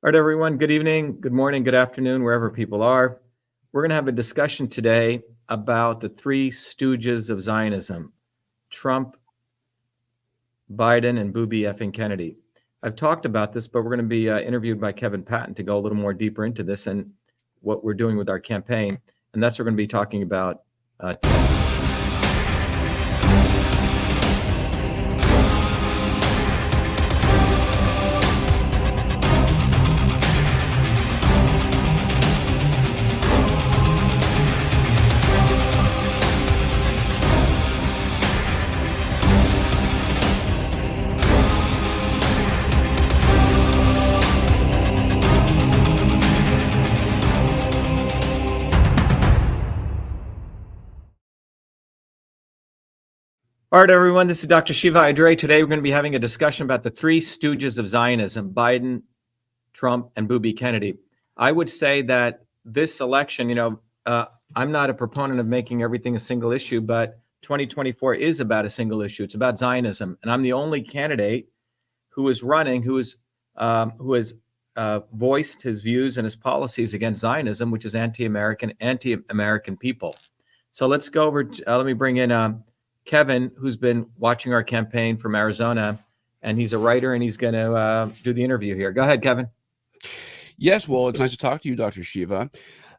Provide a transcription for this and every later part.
All right, everyone. Good evening, good morning, good afternoon, wherever people are. We're going to have a discussion today about the three stooges of Zionism: Trump, Biden, and Booby effing Kennedy. I've talked about this, but we're going to be interviewed by Kevin Patton to go a little more deeper into this and what we're doing with our campaign. And that's what we're going to be talking about today. All right, everyone, this is Dr. Shiva. Today we're going to be having a discussion about the three stooges of Zionism: Biden, Trump, and Booby Kennedy. I would say that this election, I'm not a proponent of making everything a single issue, but 2024 is about a single issue. It's about Zionism. And I'm the only candidate who is running, who has voiced his views and his policies against Zionism, which is anti-American people. So let's go over, let me bring in Kevin, who's been watching our campaign from Arizona, and he's a writer, and he's going to do the interview here. Go ahead, Kevin. Yes, well, it's nice to talk to you, Dr. Shiva.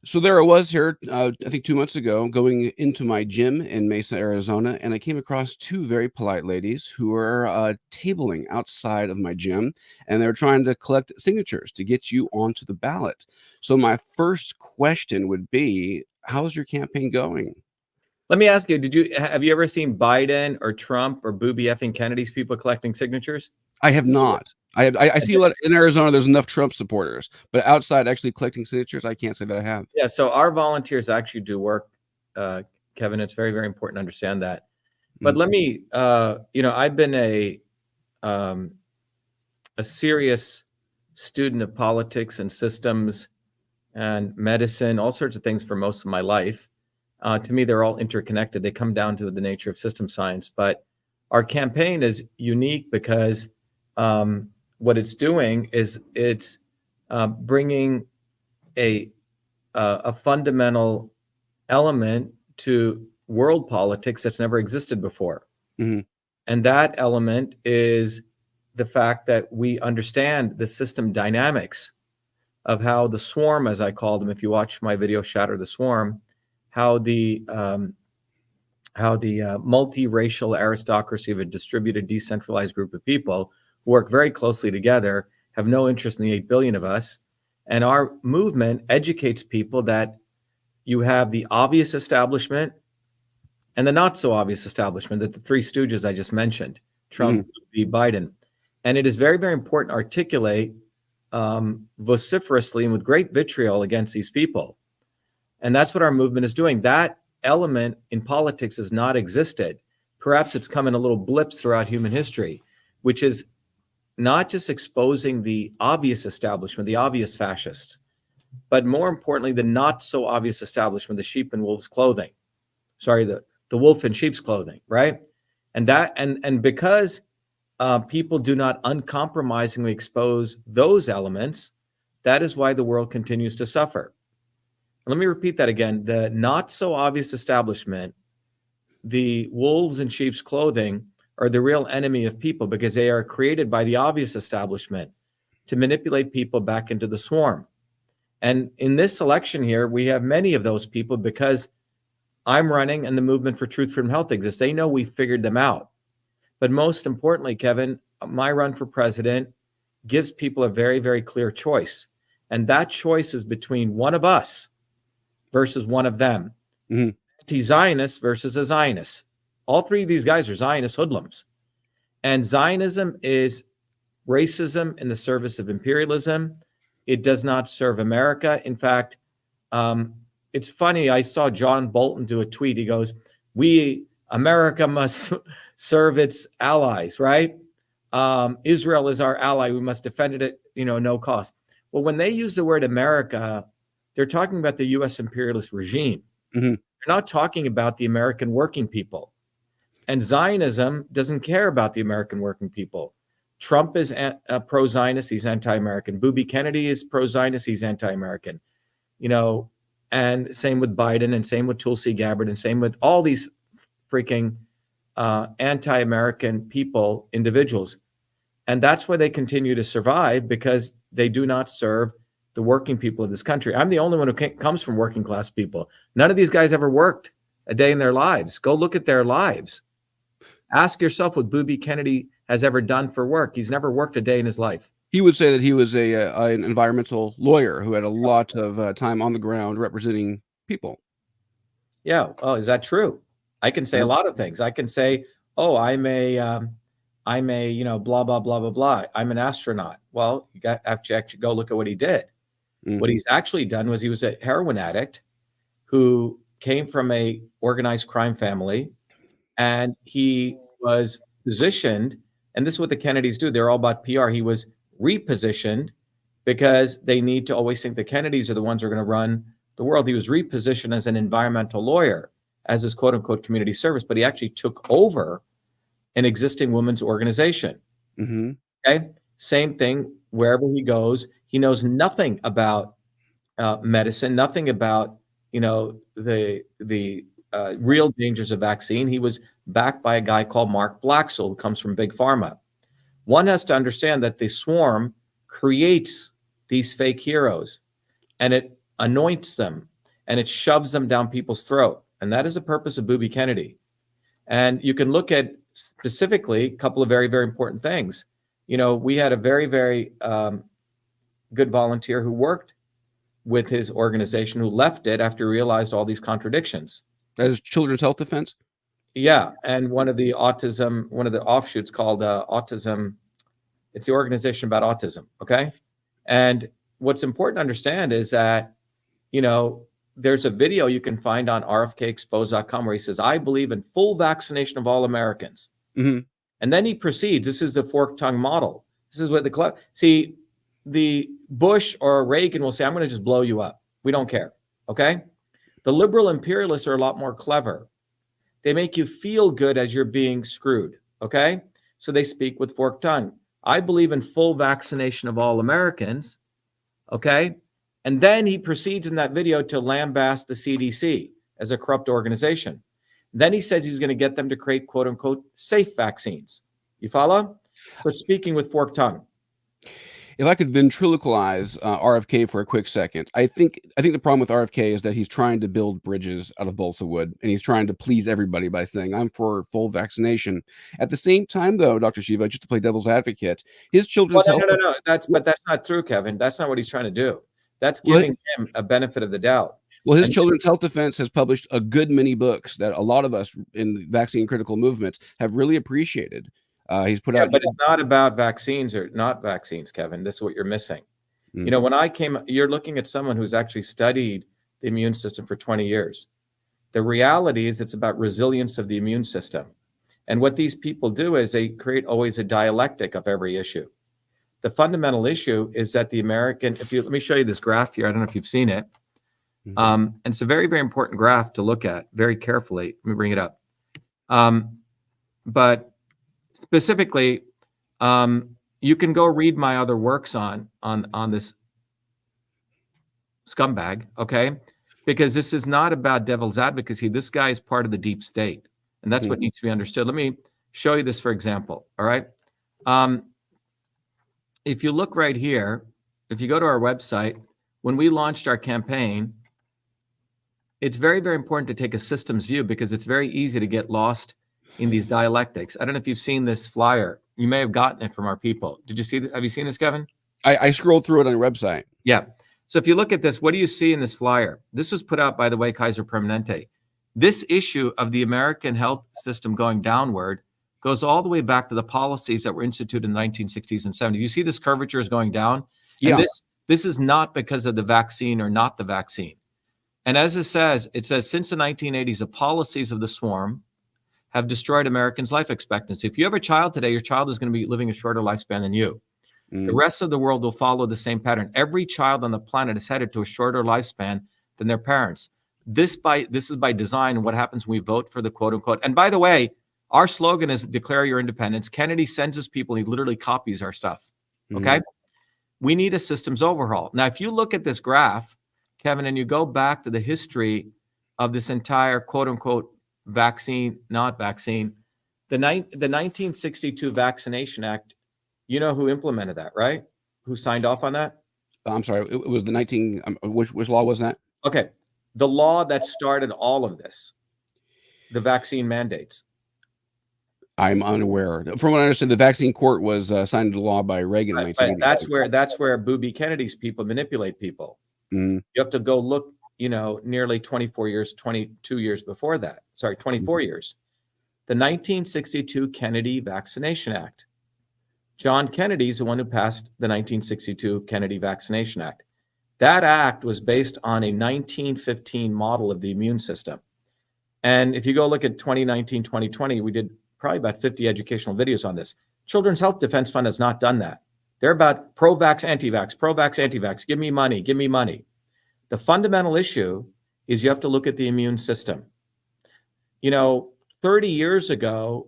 So there I was here, I think 2 months ago, going into my gym in Mesa, Arizona, and I came across two very polite ladies who were tabling outside of my gym, and they were trying to collect signatures to get you onto the ballot. So my first question would be, how's your campaign going? Let me ask you, have you ever seen Biden or Trump or Booby effing Kennedy's people collecting signatures? I have not. I see a lot in Arizona. There's enough Trump supporters, but outside actually collecting signatures, I can't say that I have. Yeah, so our volunteers actually do work, Kevin. It's very, very important to understand that. But let me, I've been a serious student of politics and systems and medicine, all sorts of things for most of my life. To me, they're all interconnected. They come down to the nature of system science. But our campaign is unique because what it's doing is it's bringing a fundamental element to world politics that's never existed before. Mm-hmm. And that element is the fact that we understand the system dynamics of how the swarm, as I call them, if you watch my video, Shatter the Swarm, how the multiracial aristocracy of a distributed, decentralized group of people who work very closely together, have no interest in the 8 billion of us. And our movement educates people that you have the obvious establishment and the not so obvious establishment, that the three stooges I just mentioned, Trump, Biden. And it is very, very important to articulate vociferously and with great vitriol against these people. And that's what our movement is doing. That element in politics has not existed. Perhaps it's come in a little blips throughout human history, which is not just exposing the obvious establishment, the obvious fascists, but more importantly, the not so obvious establishment, the sheep in wolves' clothing. Sorry, the wolf in sheep's clothing, right? And because people do not uncompromisingly expose those elements, that is why the world continues to suffer. Let me repeat that again. The not so obvious establishment, the wolves in sheep's clothing, are the real enemy of people because they are created by the obvious establishment to manipulate people back into the swarm. And in this election here, we have many of those people because I'm running and the Movement for Truth, Freedom, Health exists. They know we figured them out. But most importantly, Kevin, my run for president gives people a very, very clear choice. And that choice is between one of us versus one of them. Mm-hmm. Anti-Zionist versus a Zionist. All three of these guys are Zionist hoodlums. And Zionism is racism in the service of imperialism. It does not serve America. In fact, it's funny. I saw John Bolton do a tweet. He goes, America must serve its allies, right? Israel is our ally. We must defend it at no cost. Well, when they use the word America, they're talking about the U.S. imperialist regime. Mm-hmm. They're not talking about the American working people. And Zionism doesn't care about the American working people. Trump is pro-Zionist, he's anti-American. Booby Kennedy is pro-Zionist, he's anti-American. You know, and same with Biden, and same with Tulsi Gabbard, and same with all these freaking anti-American people, individuals. And that's why they continue to survive, because they do not serve the working people of this country. I'm the only one who comes from working class people. None of these guys ever worked a day in their lives. Go look at their lives. Ask yourself what Booby Kennedy has ever done for work. He's never worked a day in his life. He would say that he was an environmental lawyer who had a lot of time on the ground representing people. Yeah. Oh, is that true? I can say a lot of things. I can say, oh, I'm a, you know, blah, blah, blah, blah, blah. I'm an astronaut. Well, you have to actually go look at what he did. Mm-hmm. What he's actually done was he was a heroin addict who came from a organized crime family, and he was positioned, and this is what the Kennedys do. They're all about PR. He was repositioned because they need to always think the Kennedys are the ones who are going to run the world. He was repositioned as an environmental lawyer, as his quote unquote community service, but he actually took over an existing women's organization. Mm-hmm. Okay. Same thing wherever he goes. He knows nothing about medicine, nothing about, you know, the real dangers of vaccine. He was backed by a guy called Mark Blaxell, who comes from Big Pharma. One has to understand that the swarm creates these fake heroes, and it anoints them, and it shoves them down people's throat. And that is the purpose of Booby Kennedy. And you can look at specifically a couple of very, very important things. You know, we had a very, very good volunteer who worked with his organization, who left it after he realized all these contradictions. That is Children's Health Defense? Yeah. And one of the offshoots called Autism, it's the organization about autism. Okay. And what's important to understand is that, you know, there's a video you can find on rfkexposed.com where he says, I believe in full vaccination of all Americans. Mm-hmm. And then he proceeds. This is the forked tongue model. This is what the Bush or Reagan will say, I'm going to just blow you up. We don't care. Okay. The liberal imperialists are a lot more clever. They make you feel good as you're being screwed. Okay. So they speak with forked tongue. I believe in full vaccination of all Americans. Okay. And then he proceeds in that video to lambaste the CDC as a corrupt organization. Then he says he's going to get them to create quote unquote safe vaccines. You follow? So speaking with forked tongue. If I could ventriloquize RFK for a quick second, I think the problem with RFK is that he's trying to build bridges out of balsa wood, and he's trying to please everybody by saying, I'm for full vaccination. At the same time, though, Dr. Shiva, just to play devil's advocate, his children's health... No. That's not true, Kevin. That's not what he's trying to do. That's giving him a benefit of the doubt. Well, his Children's Health Defense has published a good many books that a lot of us in the vaccine critical movements have really appreciated. He's put out, but it's not about vaccines or not vaccines, Kevin. This is what you're missing. Mm-hmm. You know, when I came, you're looking at someone who's actually studied the immune system for 20 years. The reality is it's about resilience of the immune system. And what these people do is they create always a dialectic of every issue. The fundamental issue is that the American, let me show you this graph here. I don't know if you've seen it. Mm-hmm. And it's a very, very important graph to look at very carefully. Let me bring it up. But specifically, you can go read my other works on this scumbag, okay? Because this is not about devil's advocacy. This guy is part of the deep state, and that's what needs to be understood. Let me show you this, for example, all right? If you look right here, if you go to our website, when we launched our campaign, it's very, very important to take a systems view because it's very easy to get lost in these dialectics. I don't know if you've seen this flyer. You may have gotten it from our people. Did you see that? Have you seen this, Kevin? I scrolled through it on your website. Yeah. So if you look at this, what do you see in this flyer? This was put out by the way, Kaiser Permanente. This issue of the American health system going downward goes all the way back to the policies that were instituted in the 1960s and 70s. You see this curvature is going down? Yeah. And this is not because of the vaccine or not the vaccine. And as it says since the 1980s, the policies of the swarm have destroyed Americans' life expectancy. If you have a child today, your child is going to be living a shorter lifespan than you. The rest of the world will follow the same pattern. Every child on the planet is headed to a shorter lifespan than their parents. This is by design. What happens when we vote for the quote unquote, and by the way, Our slogan is declare your independence. Kennedy sends us people. He literally copies our stuff. Okay. We need a systems overhaul. Now, if you look at this graph, Kevin, and you go back to the history of this entire quote unquote vaccine, not vaccine, the 1962 Vaccination Act, you know who implemented that, right? Who signed off on that? I'm sorry, it was the 19, which law was that? Okay. The law that started all of this, the vaccine mandates. I'm unaware. From what I understand, the vaccine court was signed into law by Reagan in 1985. That's where Booby Kennedy's people manipulate people. You have to go look, nearly 24 years, 22 years before that. Sorry, 24 years. The 1962 Kennedy Vaccination Act. John Kennedy is the one who passed the 1962 Kennedy Vaccination Act. That act was based on a 1915 model of the immune system. And if you go look at 2019, 2020, we did probably about 50 educational videos on this. Children's Health Defense Fund has not done that. They're about pro-vax, anti-vax, pro-vax, anti-vax. Give me money, give me money. The fundamental issue is you have to look at the immune system. 30 years ago,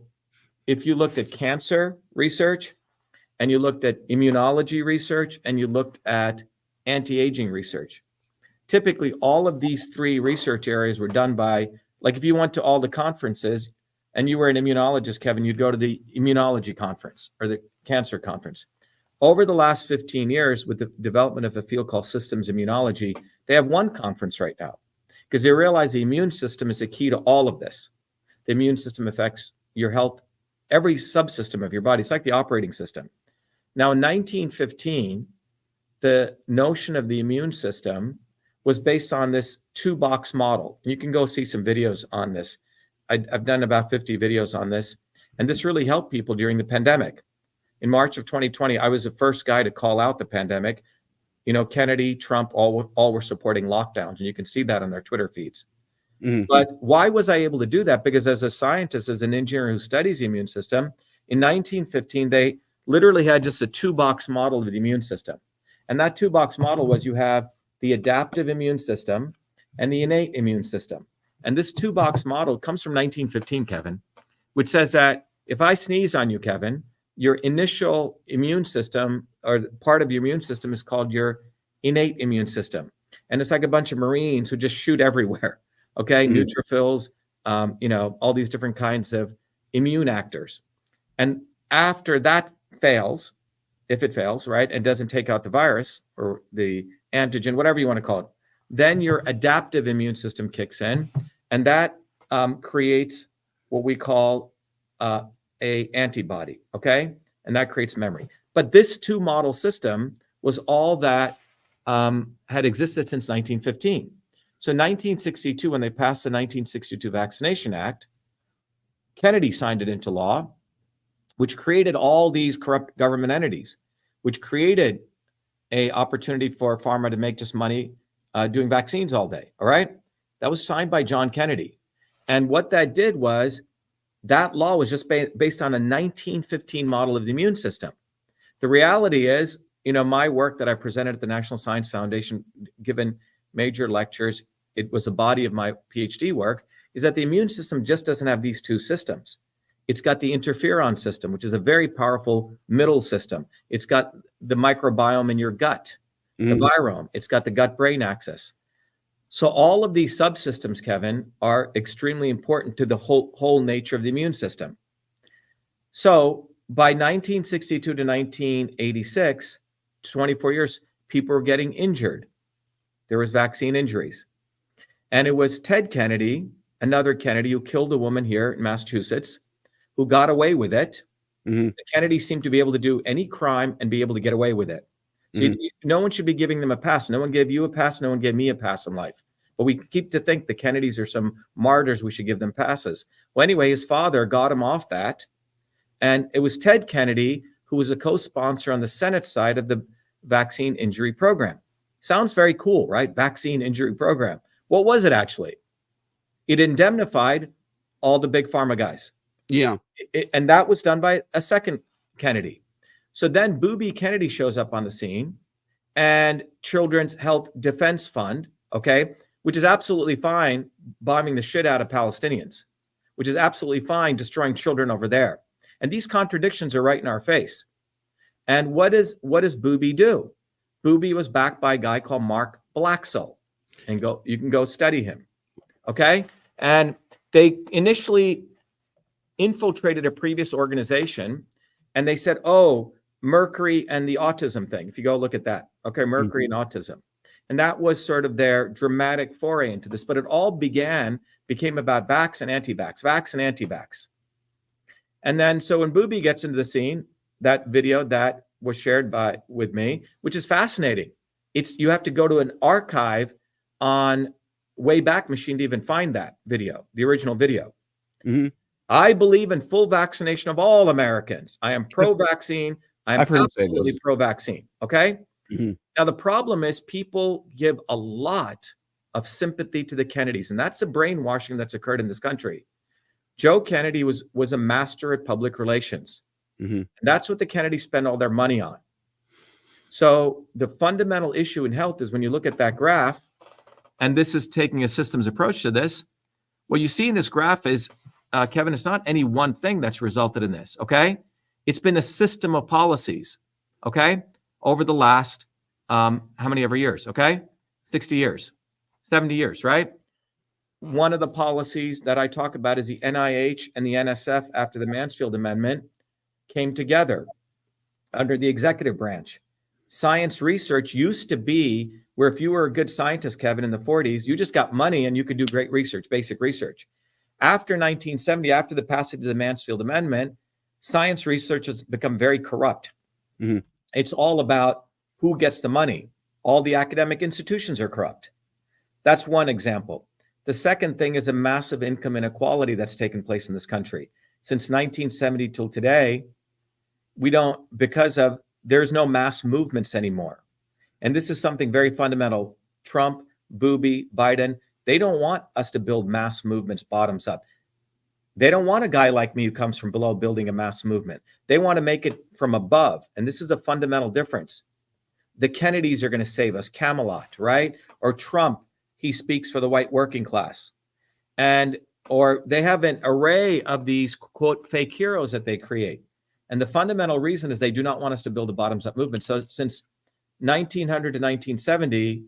if you looked at cancer research and you looked at immunology research and you looked at anti-aging research, typically all of these three research areas were done by, like if you went to all the conferences and you were an immunologist, Kevin, you'd go to the immunology conference or the cancer conference. Over the last 15 years, with the development of a field called systems immunology, they have one conference right now because they realize the immune system is the key to all of this. The immune system affects your health, every subsystem of your body. It's like the operating system. Now, in 1915, the notion of the immune system was based on this two-box model. You can go see some videos on this. I've done about 50 videos on this, and this really helped people during the pandemic. In March of 2020, I was the first guy to call out the pandemic. Kennedy, Trump, all were supporting lockdowns, and you can see that on their Twitter feeds. But why was I able to do that? Because as a scientist, as an engineer who studies the immune system, in 1915, they literally had just a two-box model of the immune system. And that two-box model was you have the adaptive immune system and the innate immune system. And this two-box model comes from 1915, Kevin, which says that if I sneeze on you, Kevin, your initial immune system or part of your immune system is called your innate immune system. And it's like a bunch of Marines who just shoot everywhere. Okay. Neutrophils, all these different kinds of immune actors. And after that fails, if it fails, right, and doesn't take out the virus or the antigen, whatever you want to call it, then your adaptive immune system kicks in, and that creates what we call a antibody, okay? And that creates memory. But this two-model system was all that had existed since 1915. So 1962, when they passed the 1962 Vaccination Act, Kennedy signed it into law, which created all these corrupt government entities, which created a opportunity for pharma to make just money doing vaccines all day, all right? That was signed by John Kennedy. And what that did was that law was just based on a 1915 model of the immune system. The reality is, my work that I presented at the National Science Foundation, given major lectures, it was a body of my PhD work, is that the immune system just doesn't have these two systems. It's got the interferon system, which is a very powerful middle system. It's got the microbiome in your gut, the virome. It's got the gut-brain axis. So all of these subsystems, Kevin, are extremely important to the whole nature of the immune system. So by 1962 to 1986, 24 years, people were getting injured. There was vaccine injuries. And it was Ted Kennedy, another Kennedy, who killed a woman here in Massachusetts, who got away with it. The Kennedys seemed to be able to do any crime and be able to get away with it. So no one should be giving them a pass. No one gave you a pass. No one gave me a pass in life. But we keep to think the Kennedys are some martyrs. We should give them passes. Well, anyway, his father got him off that. And it was Ted Kennedy who was a co-sponsor on the Senate side of the vaccine injury program. Sounds very cool, right? Vaccine injury program. What was it actually? It indemnified all the big pharma guys. Yeah. And that was done by a second Kennedy. So then Booby Kennedy shows up on the scene, and Children's Health Defense Fund, okay, which is absolutely fine bombing the shit out of Palestinians. which is absolutely fine, destroying children over there. And these contradictions are right in our face. And what does Booby do? Booby was backed by a guy called Mark Blaxell, and you can go study him. Okay, and they initially infiltrated a previous organization, and they said, "Oh, Mercury and the autism thing." If you go look at that, okay, Mercury and autism, and that was sort of their dramatic foray into this. But it all became about vax and anti-vax, vax and anti-vax. And then, so when Booby gets into the scene, that video that was shared with me, which is fascinating. You have to go to an archive on Wayback Machine to even find that video, the original video. Mm-hmm. I believe in full vaccination of all Americans. I am pro-vaccine. I am absolutely pro-vaccine. Okay. Mm-hmm. Now, the problem is people give a lot of sympathy to the Kennedys, and that's the brainwashing that's occurred in this country. Joe Kennedy was a master at public relations. Mm-hmm. And that's what the Kennedys spend all their money on. So the fundamental issue in health is when you look at that graph, and this is taking a systems approach to this, what you see in this graph is, Kevin, it's not any one thing that's resulted in this, okay? It's been a system of policies, okay, over the last, how many ever years, okay? 60 years, 70 years, right? One of the policies that I talk about is the NIH and the NSF after the Mansfield Amendment came together under the executive branch. Science research used to be where if you were a good scientist, Kevin, in the 40s, you just got money and you could do great research, basic research. After 1970, after the passage of the Mansfield Amendment, science research has become very corrupt. Mm-hmm. It's all about who gets the money. All the academic institutions are corrupt. That's one example. The second thing is a massive income inequality that's taken place in this country. Since 1970 till today, there's no mass movements anymore. And this is something very fundamental. Trump, Booby, Biden, they don't want us to build mass movements bottoms up. They don't want a guy like me who comes from below building a mass movement. They want to make it from above. And this is a fundamental difference. The Kennedys are going to save us, Camelot, right? Or Trump, he speaks for the white working class. Or they have an array of these, quote, fake heroes that they create. And the fundamental reason is they do not want us to build a bottoms-up movement. So since 1900 to 1970,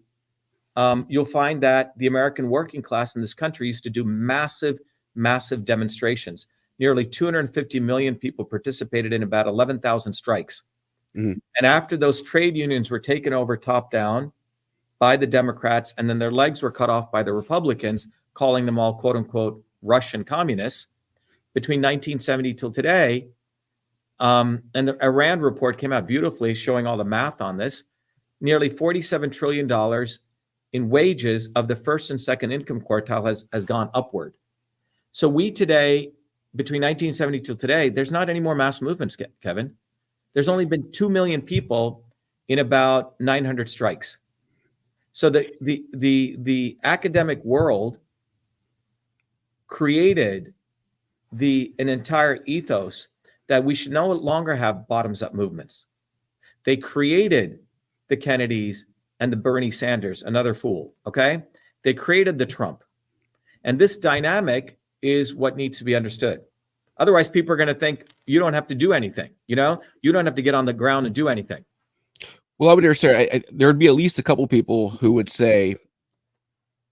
you'll find that the American working class in this country used to do massive, massive demonstrations. Nearly 250 million people participated in about 11,000 strikes. Mm-hmm. And after those trade unions were taken over top down by the Democrats, and then their legs were cut off by the Republicans, calling them all, quote unquote, Russian communists, between 1970 till today, and the Iran report came out beautifully showing all the math on this, nearly $47 trillion in wages of the first and second income quartile has gone upward. So we today, between 1970 till today, there's not any more mass movements, Kevin. There's only been 2 million people in about 900 strikes. So the academic world created an entire ethos that we should no longer have bottoms-up movements. They created the Kennedys and the Bernie Sanders, another fool, okay? They created the Trump. And this dynamic is what needs to be understood. Otherwise, people are going to think you don't have to do anything, you know? You don't have to get on the ground and do anything. Well, I would dare say there would be at least a couple people who would say,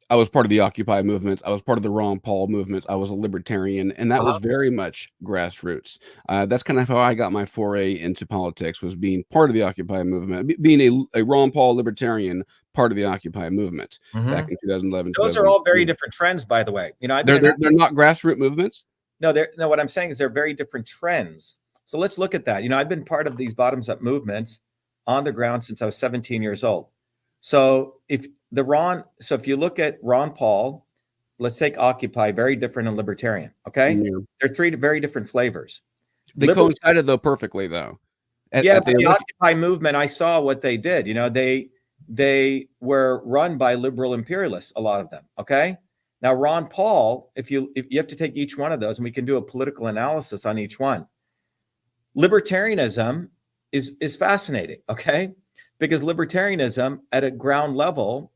I was part of the Occupy movement. I was part of the Ron Paul movement. I was a libertarian, and that was very much grassroots. That's kind of how I got my foray into politics, was being part of the Occupy movement, being a Ron Paul libertarian, part of the Occupy movement back in 2011. Those are all very different trends, by the way. You know, they're not grassroots movements. No, what I'm saying is they're very different trends. So let's look at that. You know, I've been part of these bottoms-up movements on the ground since I was 17 years old. So if you look at Ron Paul, let's take Occupy, very different and libertarian. Okay, they're three very different flavors. They coincided though perfectly though. But the Occupy movement, I saw what they did. You know, they were run by liberal imperialists, a lot of them. Okay, now Ron Paul, if you have to take each one of those, and we can do a political analysis on each one. Libertarianism is fascinating. Okay, because libertarianism at a ground level,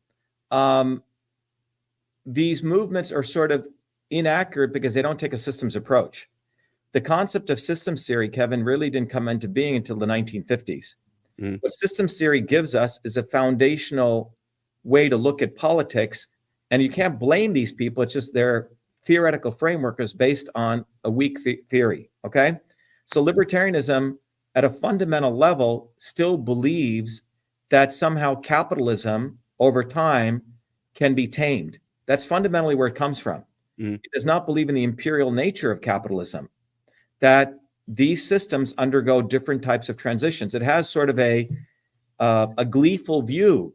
these movements are sort of inaccurate because they don't take a systems approach. The concept of systems theory, Kevin, really didn't come into being until the 1950s. What systems theory gives us is a foundational way to look at politics, and you can't blame these people. It's just their theoretical framework is based on a weak theory, okay? So libertarianism at a fundamental level still believes that somehow capitalism over time can be tamed. That's fundamentally where it comes from. It does not believe in the imperial nature of capitalism, that these systems undergo different types of transitions. It has sort of a gleeful view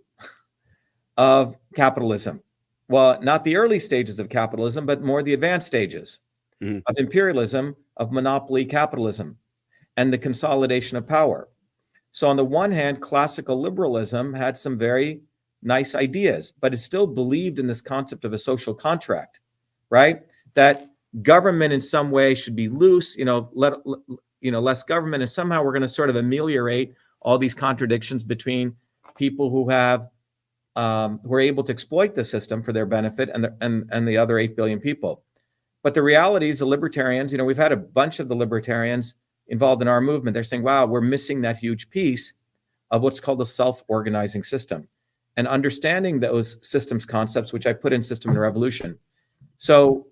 of capitalism. Well, not the early stages of capitalism, but more the advanced stages of imperialism, of monopoly capitalism, and the consolidation of power. So on the one hand, classical liberalism had some very nice ideas, but it still believed in this concept of a social contract, right? That government in some way should be loose, less government, and somehow we're going to sort of ameliorate all these contradictions between people who have who are able to exploit the system for their benefit and the other 8 billion people. But the reality is the libertarians, we've had a bunch of the libertarians involved in our movement. They're saying, wow, we're missing that huge piece of what's called a self-organizing system, and understanding those systems concepts, which I put in System and Revolution. So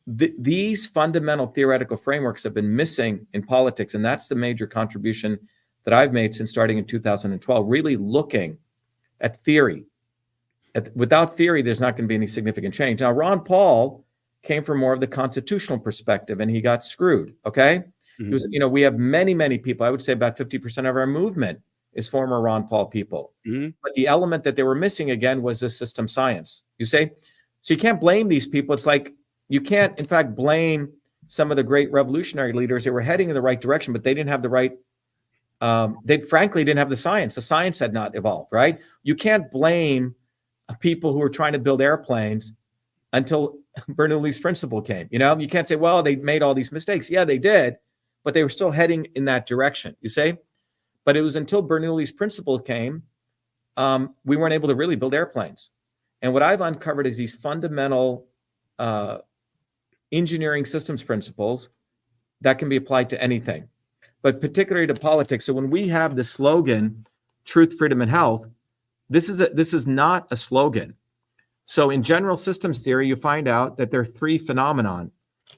these fundamental theoretical frameworks have been missing in politics, and that's the major contribution that I've made since starting in 2012, really looking at theory. Without theory, there's not going to be any significant change. Now, Ron Paul came from more of the constitutional perspective, and he got screwed, okay? It was, we have many, many people. I would say about 50% of our movement is former Ron Paul people. But the element that they were missing, again, was the system science. You say? So you can't blame these people. It's like you can't, in fact, blame some of the great revolutionary leaders. They were heading in the right direction, but they didn't have the right, they frankly didn't have the science. The science had not evolved, right? You can't blame people who were trying to build airplanes until Bernoulli's principle came. You can't say, well, they made all these mistakes. Yeah, they did, but they were still heading in that direction, you say? But it was until Bernoulli's principle came, we weren't able to really build airplanes. And what I've uncovered is these fundamental engineering systems principles that can be applied to anything, but particularly to politics. So when we have the slogan, truth, freedom, and health, this is not a slogan. So in general systems theory, you find out that there are three phenomenon.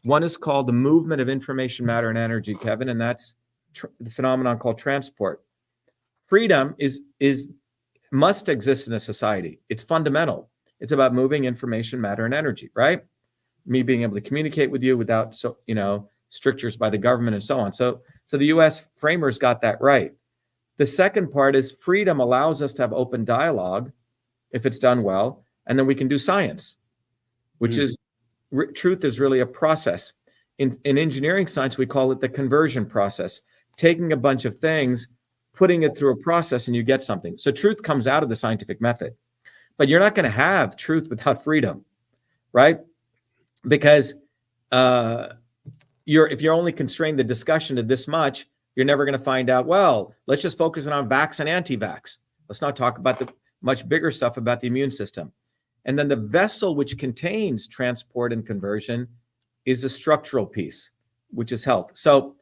One is called the movement of information, matter, and energy, Kevin, and that's the phenomenon called transport. Freedom must exist in a society. It's fundamental. It's about moving information, matter, and energy, right? Me being able to communicate with you without strictures by the government and so on. So the US framers got that right. The second part is freedom allows us to have open dialogue if it's done well, and then we can do science, which is truth is really a process. In engineering science, we call it the conversion process, taking a bunch of things, putting it through a process, and you get something. So truth comes out of the scientific method, but you're not going to have truth without freedom, right? Because if you're only constraining the discussion to this much, you're never going to find out, well, let's just focus on vax and anti-vax. Let's not talk about the much bigger stuff about the immune system. And then the vessel which contains transport and conversion is a structural piece, which is health. So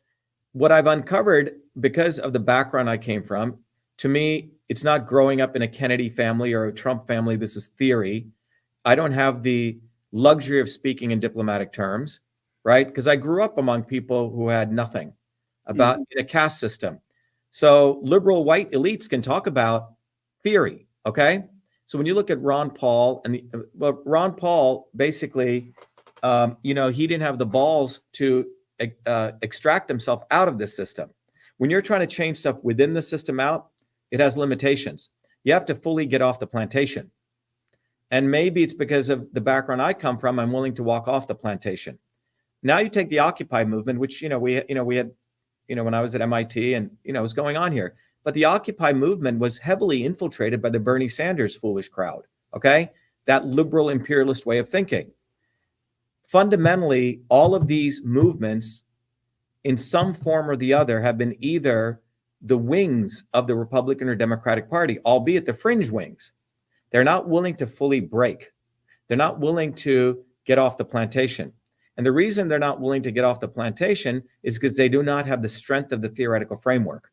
what I've uncovered, because of the background I came from, to me, it's not growing up in a Kennedy family or a Trump family. This is theory. I don't have the luxury of speaking in diplomatic terms, right? Because I grew up among people who had nothing about in a caste system. So liberal white elites can talk about theory, okay? So when you look at Ron Paul, Ron Paul basically, he didn't have the balls to extract himself out of this system. When you're trying to change stuff within the system out, it has limitations. You have to fully get off the plantation. And maybe it's because of the background I come from, I'm willing to walk off the plantation. Now you take the Occupy movement, which, we had, when I was at MIT and, was going on here. But the Occupy movement was heavily infiltrated by the Bernie Sanders foolish crowd, okay? That liberal imperialist way of thinking. Fundamentally, all of these movements, in some form or the other, have been either the wings of the Republican or Democratic Party, albeit the fringe wings. They're not willing to fully break. They're not willing to get off the plantation. And the reason they're not willing to get off the plantation is because they do not have the strength of the theoretical framework.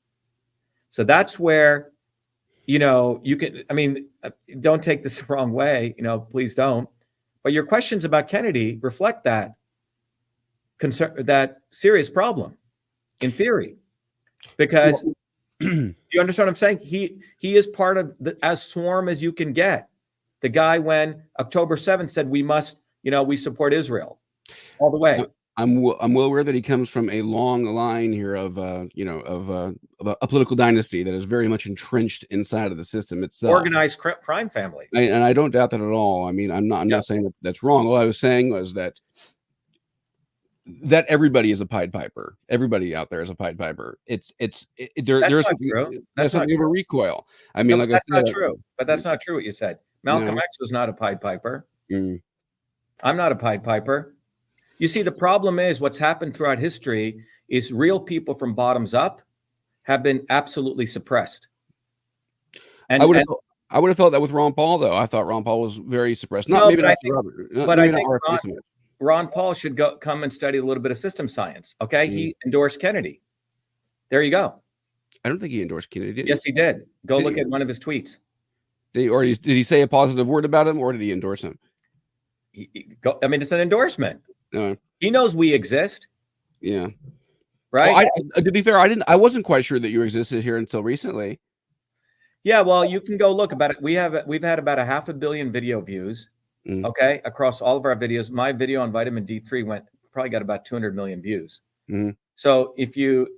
So that's where, you know, you can, I mean, don't take this the wrong way, you know, please don't. But your questions about Kennedy reflect that concern, that serious problem in theory, because you understand what I'm saying? He is part of the, as swarm as you can get. The guy, when October 7th said, we must, you know, we support Israel all the way. I'm well aware that he comes from a long line here of you know, of a political dynasty that is very much entrenched inside of the system itself. Organized crime family. And I don't doubt that at all. I mean, I'm not saying that that's wrong. All I was saying was that everybody is a Pied Piper. Everybody out there is a Pied Piper. There's something of a recoil. I mean, like that's not true. But that's not true what you said. Malcolm X was not a Pied Piper. I'm not a Pied Piper. You see, the problem is what's happened throughout history is real people from bottoms up have been absolutely suppressed. And I would have felt that with Ron Paul, though. I thought Ron Paul was very suppressed. I think Ron Paul should come and study a little bit of system science. Okay, he endorsed Kennedy. There you go. I don't think he endorsed Kennedy. Did he? Yes, he did. Go look at one of his tweets. Did he say a positive word about him, or did he endorse him? I mean, it's an endorsement. He knows we exist. Yeah. Right. Well, to be fair, I wasn't quite sure that you existed here until recently. Yeah. Well, you can go look about it. We've had about 500 million video views. Okay. Across all of our videos. My video on vitamin D3 probably got about 200 million views. So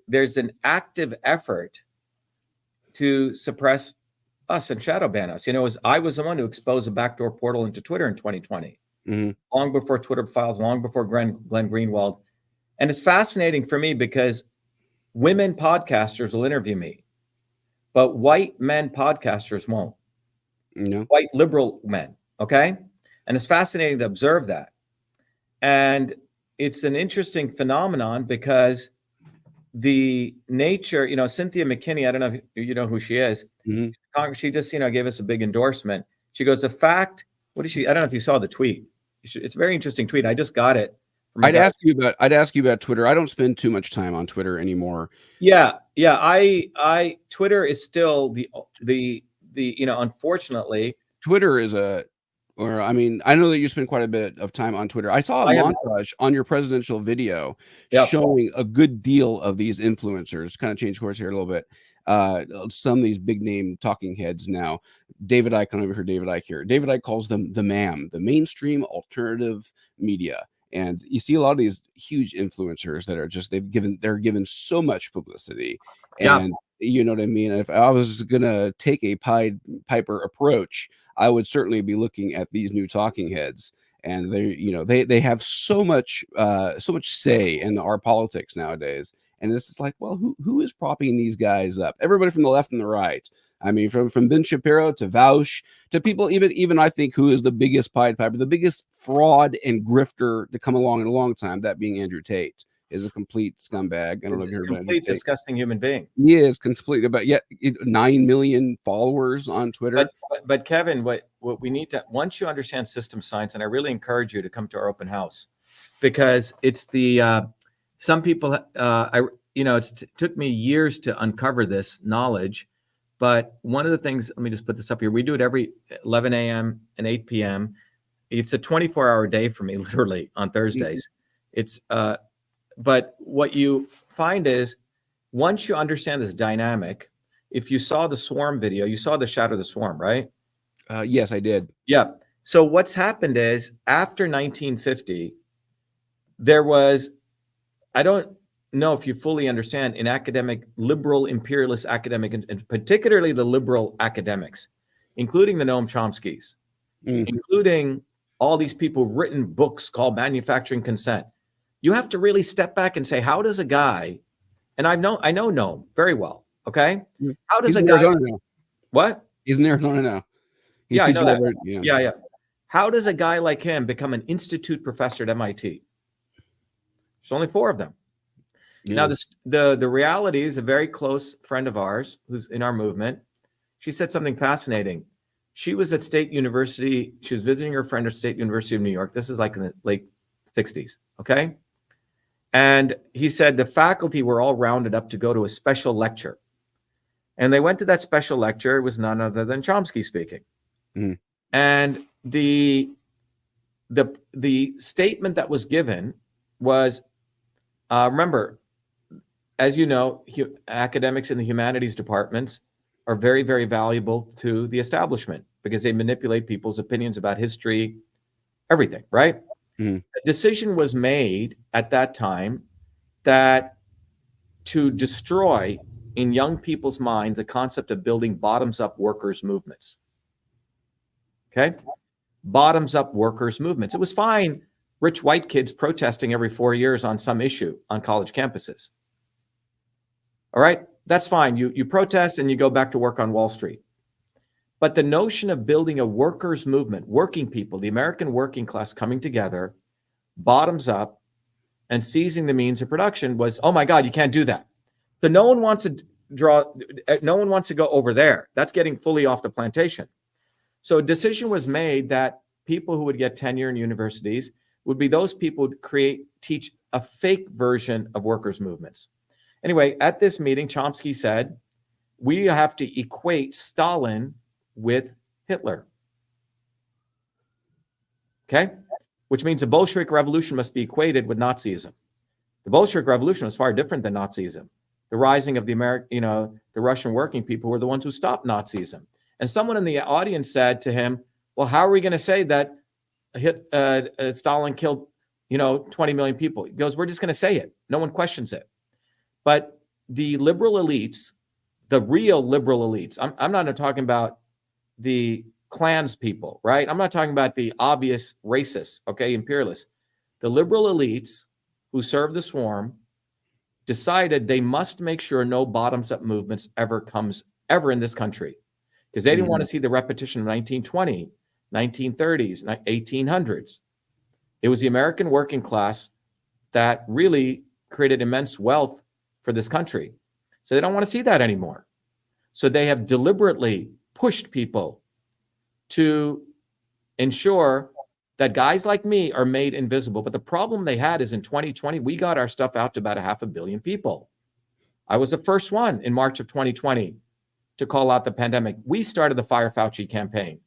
there's an active effort to suppress us and shadow ban us. You know, I was the one who exposed a backdoor portal into Twitter in 2020. Long before Twitter files, long before Glenn Greenwald. And it's fascinating for me because women podcasters will interview me, but white men podcasters won't. White liberal men, okay? And it's fascinating to observe that. And it's an interesting phenomenon because the nature, you know, Cynthia McKinney, I don't know if you know who she is. Congress, she just, you know, gave us a big endorsement. She goes, the fact, I don't know if you saw the tweet. It's a very interesting tweet. I just got it. I'd ask you about Twitter. I don't spend too much time on Twitter anymore. Yeah. Twitter is still the you know, unfortunately, Twitter is I mean, I know that you spend quite a bit of time on Twitter. I saw a montage on your presidential video showing a good deal of these influencers. Kind of change course here a little bit. Some of these big name talking heads now. David Icke, I overheard David Icke here. David Icke calls them the MAM, the mainstream alternative media. And you see a lot of these huge influencers that are just, they're given so much publicity. And you know what I mean? If I was gonna take a Pied Piper approach, I would certainly be looking at these new talking heads. And they have so much say in our politics nowadays. And it's just like, well, who is propping these guys up? Everybody from the left and the right. I mean, from Ben Shapiro to Vaush to people, even I think, who is the biggest Pied Piper, the biggest fraud and grifter to come along in a long time, that being Andrew Tate, is a complete scumbag. I don't know if you're a complete disgusting human being. He is completely, but yet 9 million followers on Twitter. But Kevin, what we need to, once you understand system science, and I really encourage you to come to our open house, because it's some people, it took me years to uncover this knowledge. But one of the things, let me just put this up here. We do it every 11 a.m. and 8 p.m. It's a 24-hour day for me, literally, on Thursdays. It's, but what you find is, once you understand this dynamic, if you saw the swarm video, you saw the shadow of the swarm, right? Yes, I did. Yeah. So what's happened is, after 1950, there was, I don't know if you fully understand, in academic, liberal imperialist academic, and particularly the liberal academics, including the Noam Chomskys, including all these people who've written books called Manufacturing Consent. You have to really step back and say, how does a guy, and I know Noam very well, okay? How does a guy, what? He's in Arizona now. Yeah, I know that. Yeah. How does a guy like him become an institute professor at MIT? There's only 4 of them. Now, the reality is, a very close friend of ours who's in our movement, she said something fascinating. She was at State University. She was visiting her friend at State University of New York. This is like in the late 60s, okay? And he said the faculty were all rounded up to go to a special lecture. And they went to that special lecture. It was none other than Chomsky speaking. Mm. And the statement that was given was, remember, as you know, academics in the humanities departments are very, very valuable to the establishment because they manipulate people's opinions about history, everything, right? Mm. A decision was made at that time that to destroy in young people's minds the concept of building bottoms-up workers' movements. Okay? Bottoms-up workers' movements. It was fine, rich white kids protesting every 4 years on some issue on college campuses. All right? That's fine. You protest and you go back to work on Wall Street. But the notion of building a workers' movement, working people, the American working class coming together, bottoms up, and seizing the means of production was, oh my God, you can't do that. So no one wants to go over there. That's getting fully off the plantation. So a decision was made that people who would get tenure in universities would be those people who teach a fake version of workers' movements. Anyway, at this meeting, Chomsky said, we have to equate Stalin with Hitler. Okay? Which means the Bolshevik Revolution must be equated with Nazism. The Bolshevik Revolution was far different than Nazism. The rising of the Russian working people were the ones who stopped Nazism. And someone in the audience said to him, well, how are we going to say that Stalin killed, 20 million people? He goes, we're just going to say it. No one questions it. But the liberal elites, the real liberal elites, I'm not talking about the clans people, right? I'm not talking about the obvious racists, okay, imperialists. The liberal elites who serve the swarm decided they must make sure no bottoms-up movements ever in this country, because they didn't want to see the repetition of 1920, 1930s, 1800s. It was the American working class that really created immense wealth for this country. So they don't want to see that anymore. So they have deliberately pushed people to ensure that guys like me are made invisible. But the problem they had is in 2020, we got our stuff out to about 500 million people. I was the first one in March of 2020 to call out the pandemic. We started the Fire Fauci campaign.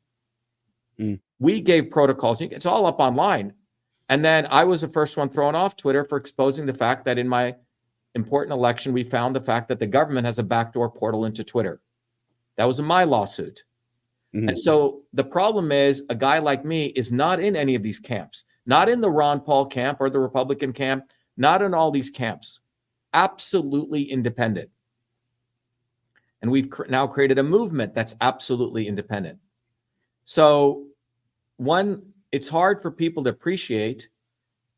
We gave protocols. It's all up online. And then I was the first one thrown off Twitter for exposing the fact that in my important election, we found the fact that the government has a backdoor portal into Twitter. That was in my lawsuit. And so the problem is a guy like me is not in any of these camps, not in the Ron Paul camp or the Republican camp, not in all these camps, absolutely independent. And we've now created a movement that's absolutely independent. So it's hard for people to appreciate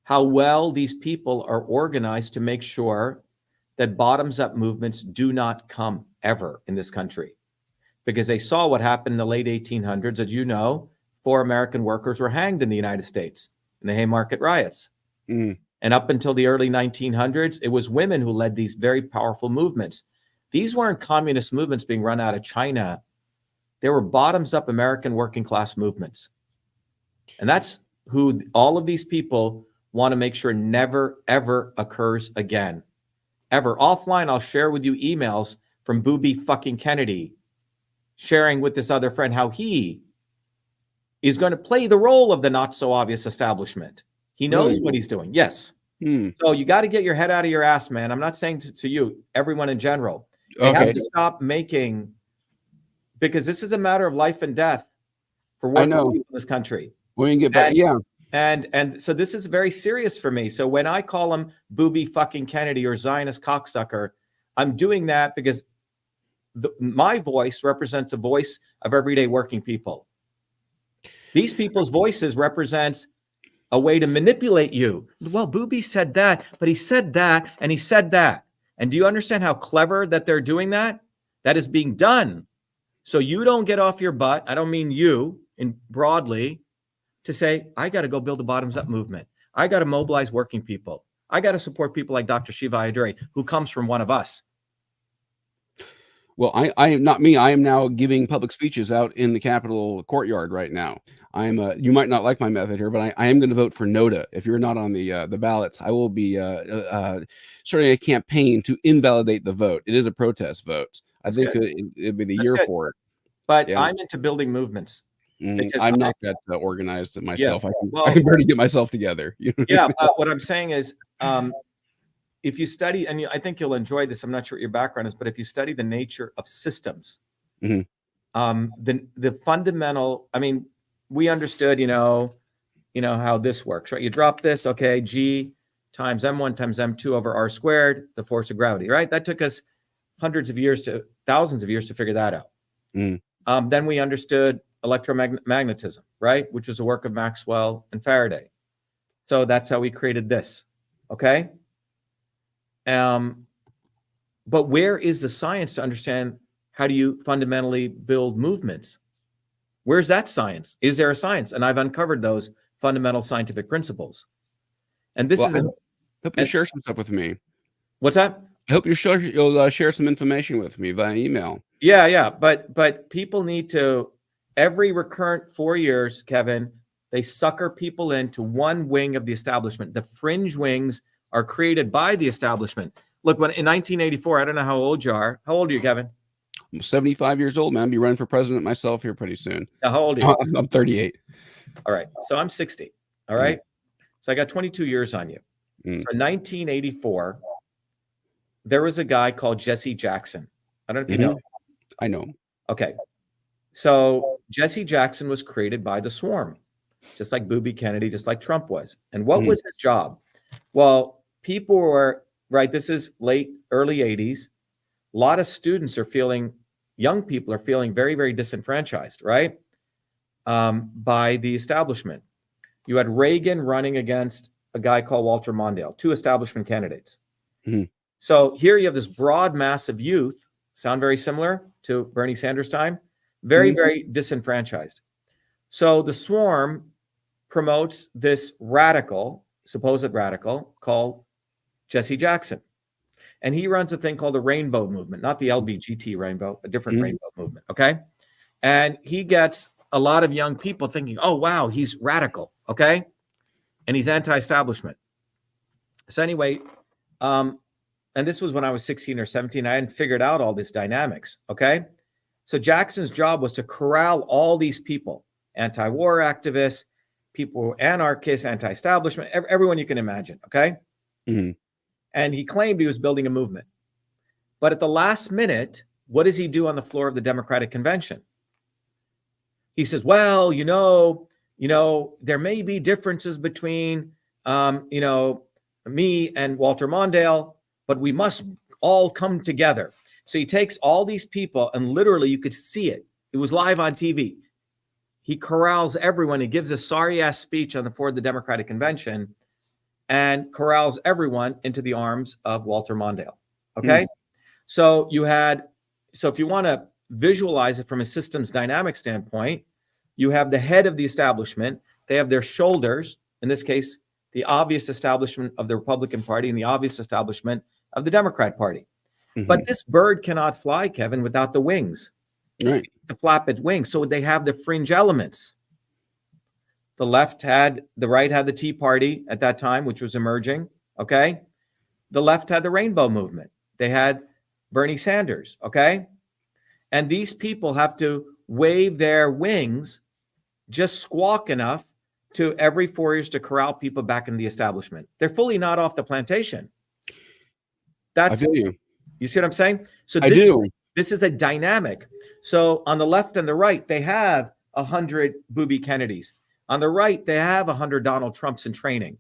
how well these people are organized to make sure that bottoms-up movements do not come ever in this country. Because they saw what happened in the late 1800s. As you know, 4 American workers were hanged in the United States in the Haymarket riots. And up until the early 1900s, it was women who led these very powerful movements. These weren't communist movements being run out of China. They were bottoms-up American working class movements. And that's who all of these people want to make sure never, ever occurs again. Ever. Offline, I'll share with you emails from Booby fucking Kennedy sharing with this other friend how he is going to play the role of the not so obvious establishment. He knows what he's doing. Yes. So you got to get your head out of your ass, man. I'm not saying to you, everyone in general. They have to stop making, because this is a matter of life and death for working people in this country. We can get back. And so this is very serious for me. So when I call him Booby fucking Kennedy or Zionist cocksucker, I'm doing that because my voice represents a voice of everyday working people. These people's voices represents a way to manipulate you. Well, Booby said that, but he said that, and he said that. And do you understand how clever that they're doing that? That is being done. So you don't get off your butt. I don't mean you in broadly to say, I got to go build a bottoms-up movement. I got to mobilize working people. I got to support people like Dr. Shiva who comes from one of us. Well, I am not me. I am now giving public speeches out in the Capitol courtyard right now. I'm you might not like my method here, but I am going to vote for NOTA. If you're not on the ballots, I will be starting a campaign to invalidate the vote. It is a protest vote. I That's think good. it'd be the That's year good. for it. But Yeah. I'm into building movements because I'm not that organized myself. I well, can barely get myself together. You know? yeah. What I'm saying is, if you study, and I think you'll enjoy this. I'm not sure what your background is, but if you study the nature of systems, Mhm. The fundamental. I mean, we understood, how this works, right? You drop this, okay, G times M1 times M2 over R squared, the force of gravity, right? That took us hundreds of years to thousands of years to figure that out. Then we understood electromagnetism, right? Which was the work of Maxwell and Faraday. So that's how we created this, okay? But where is the science to understand how do you fundamentally build movements? Where's that science? Is there a science? And I've uncovered those fundamental scientific principles. And this is I hope you share some stuff with me. What's that? I hope you'll share some information with me via email. Yeah. But people need to, every recurrent 4 years, Kevin, they sucker people into one wing of the establishment. The fringe wings are created by the establishment. Look, when in 1984, I don't know how old you are. How old are you, Kevin? I'm 75 years old, man. I'll be running for president myself here pretty soon. Now, how old are you? I'm 38. All right. So I'm 60. All right. So I got 22 years on you. So in 1984, there was a guy called Jesse Jackson. I don't know if you know him. I know him. Okay. So Jesse Jackson was created by the swarm, just like Booby Kennedy, just like Trump was. And what was his job? Well, people were, right, this is early 80s. A lot of students are young people are feeling very, very disenfranchised, right? By the establishment. You had Reagan running against a guy called Walter Mondale, two establishment candidates. So here you have this broad mass of youth, sound very similar to Bernie Sanders' time, very, very disenfranchised. So the swarm promotes this supposed radical called Jesse Jackson. And he runs a thing called the Rainbow Movement, not the LBGT rainbow, a different rainbow movement, okay? And he gets a lot of young people thinking, oh, wow, he's radical, okay? And he's anti-establishment. So anyway, and this was when I was 16 or 17. I hadn't figured out all this dynamics, okay? So Jackson's job was to corral all these people, anti-war activists, people, anarchists, anti-establishment, everyone you can imagine, okay? And he claimed he was building a movement. But at the last minute, what does he do on the floor of the Democratic Convention? He says, well, there may be differences between, me and Walter Mondale, but we must all come together. So he takes all these people and literally you could see it. It was live on TV. He corrals everyone. He gives a sorry ass speech on the floor of the Democratic Convention and corrals everyone into the arms of Walter Mondale. Okay. So if you want to visualize it from a systems dynamic standpoint, you have the head of the establishment. They have their shoulders, in this case, the obvious establishment of the Republican Party and the obvious establishment of the Democrat Party. But this bird cannot fly, Kevin, without the wings. Right. The flap its wings. So they have the fringe elements. The right had the Tea Party at that time, which was emerging. Okay. The left had the Rainbow Movement. They had Bernie Sanders. Okay. And these people have to wave their wings, just squawk enough to every 4 years to corral people back into the establishment. They're fully not off the plantation. I feel you. You see what I'm saying? So this is a dynamic. So on the left and the right, they have 100 Booby Kennedys. On the right, they have 100 Donald Trumps in training.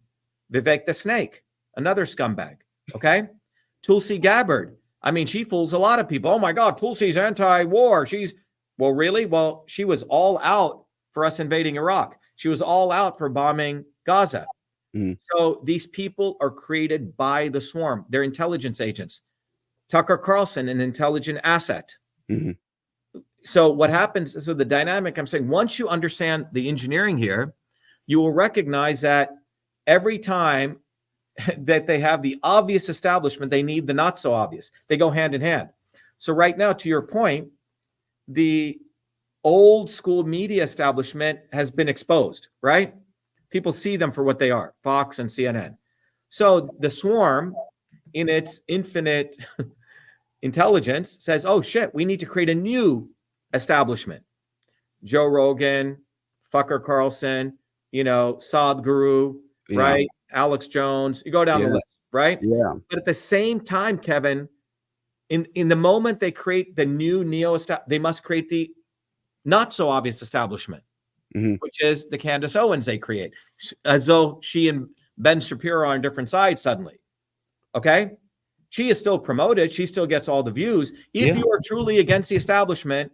Vivek the Snake, another scumbag. Okay. Tulsi Gabbard. I mean, she fools a lot of people. Oh my God, Tulsi's anti-war. Well, she was all out for us invading Iraq. She was all out for bombing Gaza. So these people are created by the swarm. They're intelligence agents. Tucker Carlson, an intelligent asset. So what happens, so the dynamic, I'm saying, once you understand the engineering here, you will recognize that every time that they have the obvious establishment, they need the not so obvious. They go hand in hand. So right now, to your point, the old school media establishment has been exposed, right? People see them for what they are, Fox and CNN. So the swarm, in its infinite intelligence, says, oh shit, we need to create a new establishment. Joe Rogan, fucker Carlson, Sadhguru, right? Alex Jones, you go down the list, right? Yeah. But at the same time, Kevin, in the moment they create the new they must create the not so obvious establishment, which is the Candace Owens they create, as though she and Ben Shapiro are on different sides suddenly. Okay? She is still promoted. She still gets all the views. If you are truly against the establishment,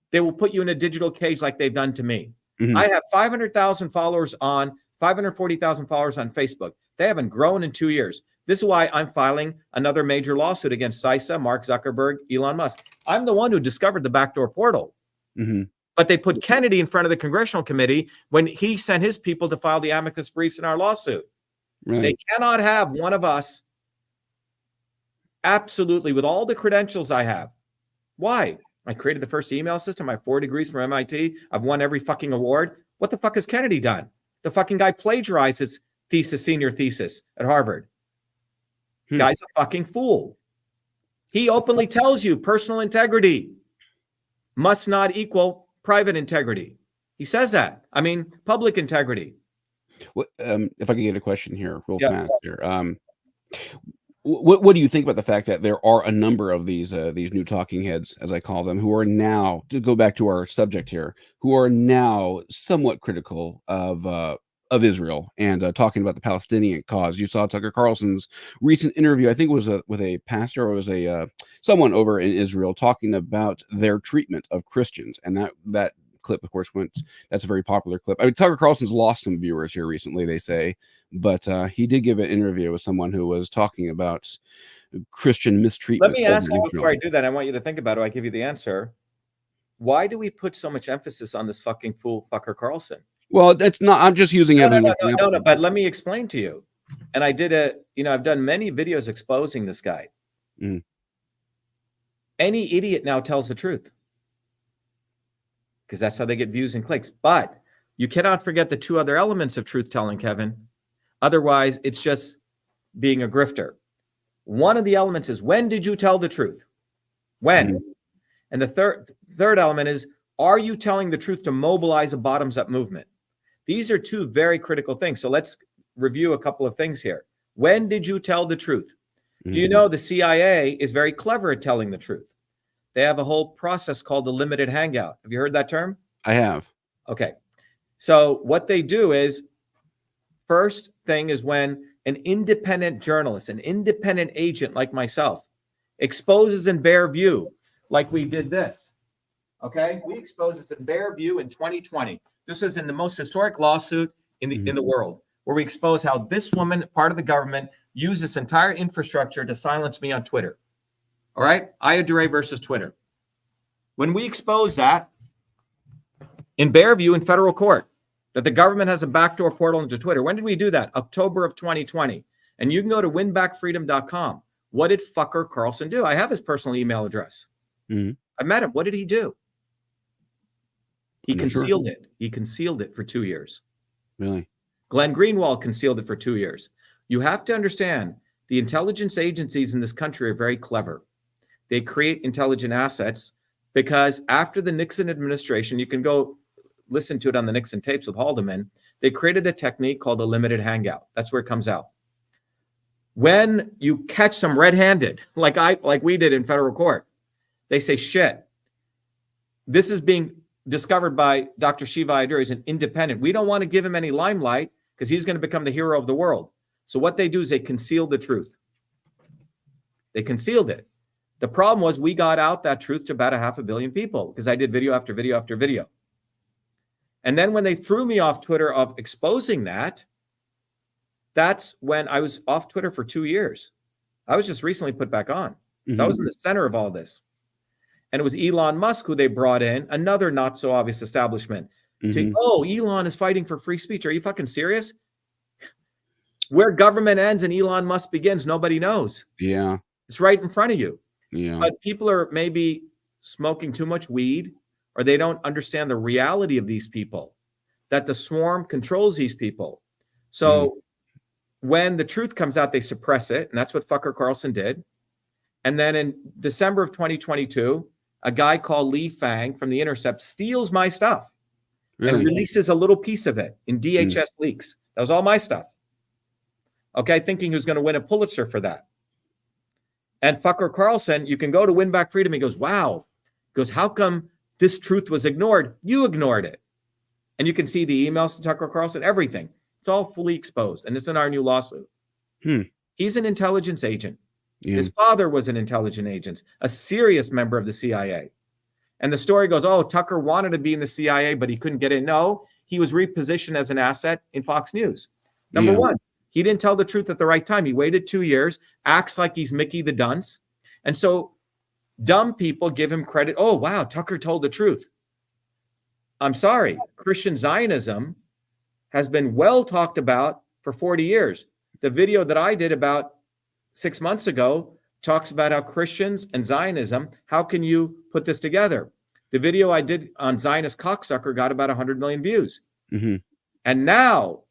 they will put you in a digital cage like they've done to me. I have 500,000 followers 540,000 followers on Facebook. They haven't grown in 2 years. This is why I'm filing another major lawsuit against CISA, Mark Zuckerberg, Elon Musk. I'm the one who discovered the backdoor portal. But they put Kennedy in front of the congressional committee when he sent his people to file the amicus briefs in our lawsuit. They cannot have one of us absolutely with all the credentials I have. Why? I created the first email system. I have 4 degrees from MIT. I've won every fucking award. What the fuck has Kennedy done? The fucking guy plagiarized his senior thesis at Harvard. Guy's a fucking fool. He openly tells you personal integrity must not equal private integrity. He says that. I mean, public integrity. What, if I could get a question here real fast here. What do you think about the fact that there are a number of these new talking heads, as I call them, who are now, to go back to our subject here, who are now somewhat critical of Israel and talking about the Palestinian cause? You saw Tucker Carlson's recent interview. I think it was with a pastor, or it was someone over in Israel talking about their treatment of Christians, and that clip, of course, that's a very popular clip. I mean, Tucker Carlson's lost some viewers here recently, they say, but he did give an interview with someone who was talking about Christian mistreatment. Let me ask you before I do that. I want you to think about it. I give you the answer. Why do we put so much emphasis on this fucking fool fucker Carlson? Well, that's not. I'm just using him. No. But let me explain to you. And I did I've done many videos exposing this guy. Any idiot now tells the truth, because that's how they get views and clicks. But you cannot forget the 2 other elements of truth telling, Kevin. Otherwise, it's just being a grifter. One of the elements is, when did you tell the truth? When? And the third element is, are you telling the truth to mobilize a bottoms-up movement? These are 2 very critical things. So let's review a couple of things here. When did you tell the truth? Do you know the CIA is very clever at telling the truth? They have a whole process called the limited hangout. Have you heard that term? I have. Okay. So what they do is, first thing is when an independent journalist, an independent agent like myself, exposes in bare view, like we did this. Okay? We exposed this in bare view in 2020. This is in the most historic lawsuit in the world, where we expose how this woman, part of the government, used this entire infrastructure to silence me on Twitter. All right? Aya Dure versus Twitter. When we expose that in bare view in federal court, that the government has a backdoor portal into Twitter. When did we do that? October of 2020. And you can go to winbackfreedom.com. What did fucker Carlson do? I have his personal email address. I met him. What did he do? He concealed it. He concealed it for 2 years. Really? Glenn Greenwald concealed it for 2 years. You have to understand, the intelligence agencies in this country are very clever. They create intelligent assets because after the Nixon administration, you can go listen to it on the Nixon tapes with Haldeman, they created a technique called a limited hangout. That's where it comes out. When you catch some red-handed, like we did in federal court, they say, shit, this is being discovered by Dr. Shiva Ayyadur. He's an independent. We don't want to give him any limelight because he's going to become the hero of the world. So what they do is they conceal the truth. They concealed it. The problem was we got out that truth to about 500 million people because I did video after video after video. And then when they threw me off Twitter of exposing that, that's when I was off Twitter for 2 years. I was just recently put back on. So I was in the center of all this. And it was Elon Musk who they brought in, another not so obvious establishment. To, Elon is fighting for free speech. Are you fucking serious? Where government ends and Elon Musk begins, nobody knows. Yeah. It's right in front of you. Yeah. But people are maybe smoking too much weed, or they don't understand the reality of these people, that the swarm controls these people. So when the truth comes out, they suppress it. And that's what fucker Carlson did. And then in December of 2022, a guy called Lee Fang from The Intercept steals my stuff and releases a little piece of it in DHS leaks. That was all my stuff. Okay, thinking he was going to win a Pulitzer for that. And fucker Carlson, you can go to Win Back Freedom. He goes, wow. He goes, how come this truth was ignored? You ignored it. And you can see the emails to Tucker Carlson, everything. It's all fully exposed. And it's in our new lawsuit. He's an intelligence agent. Yeah. His father was an intelligence agent, a serious member of the CIA. And the story goes, oh, Tucker wanted to be in the CIA, but he couldn't get in. No, he was repositioned as an asset in Fox News. Number one, he didn't tell the truth at the right time. He waited 2 years, acts like he's Mickey the Dunce. And so dumb people give him credit. Oh, wow, Tucker told the truth. I'm sorry. Christian Zionism has been well talked about for 40 years. The video that I did about 6 months ago talks about how Christians and Zionism, how can you put this together? The video I did on Zionist cocksucker got about 100 million views. And now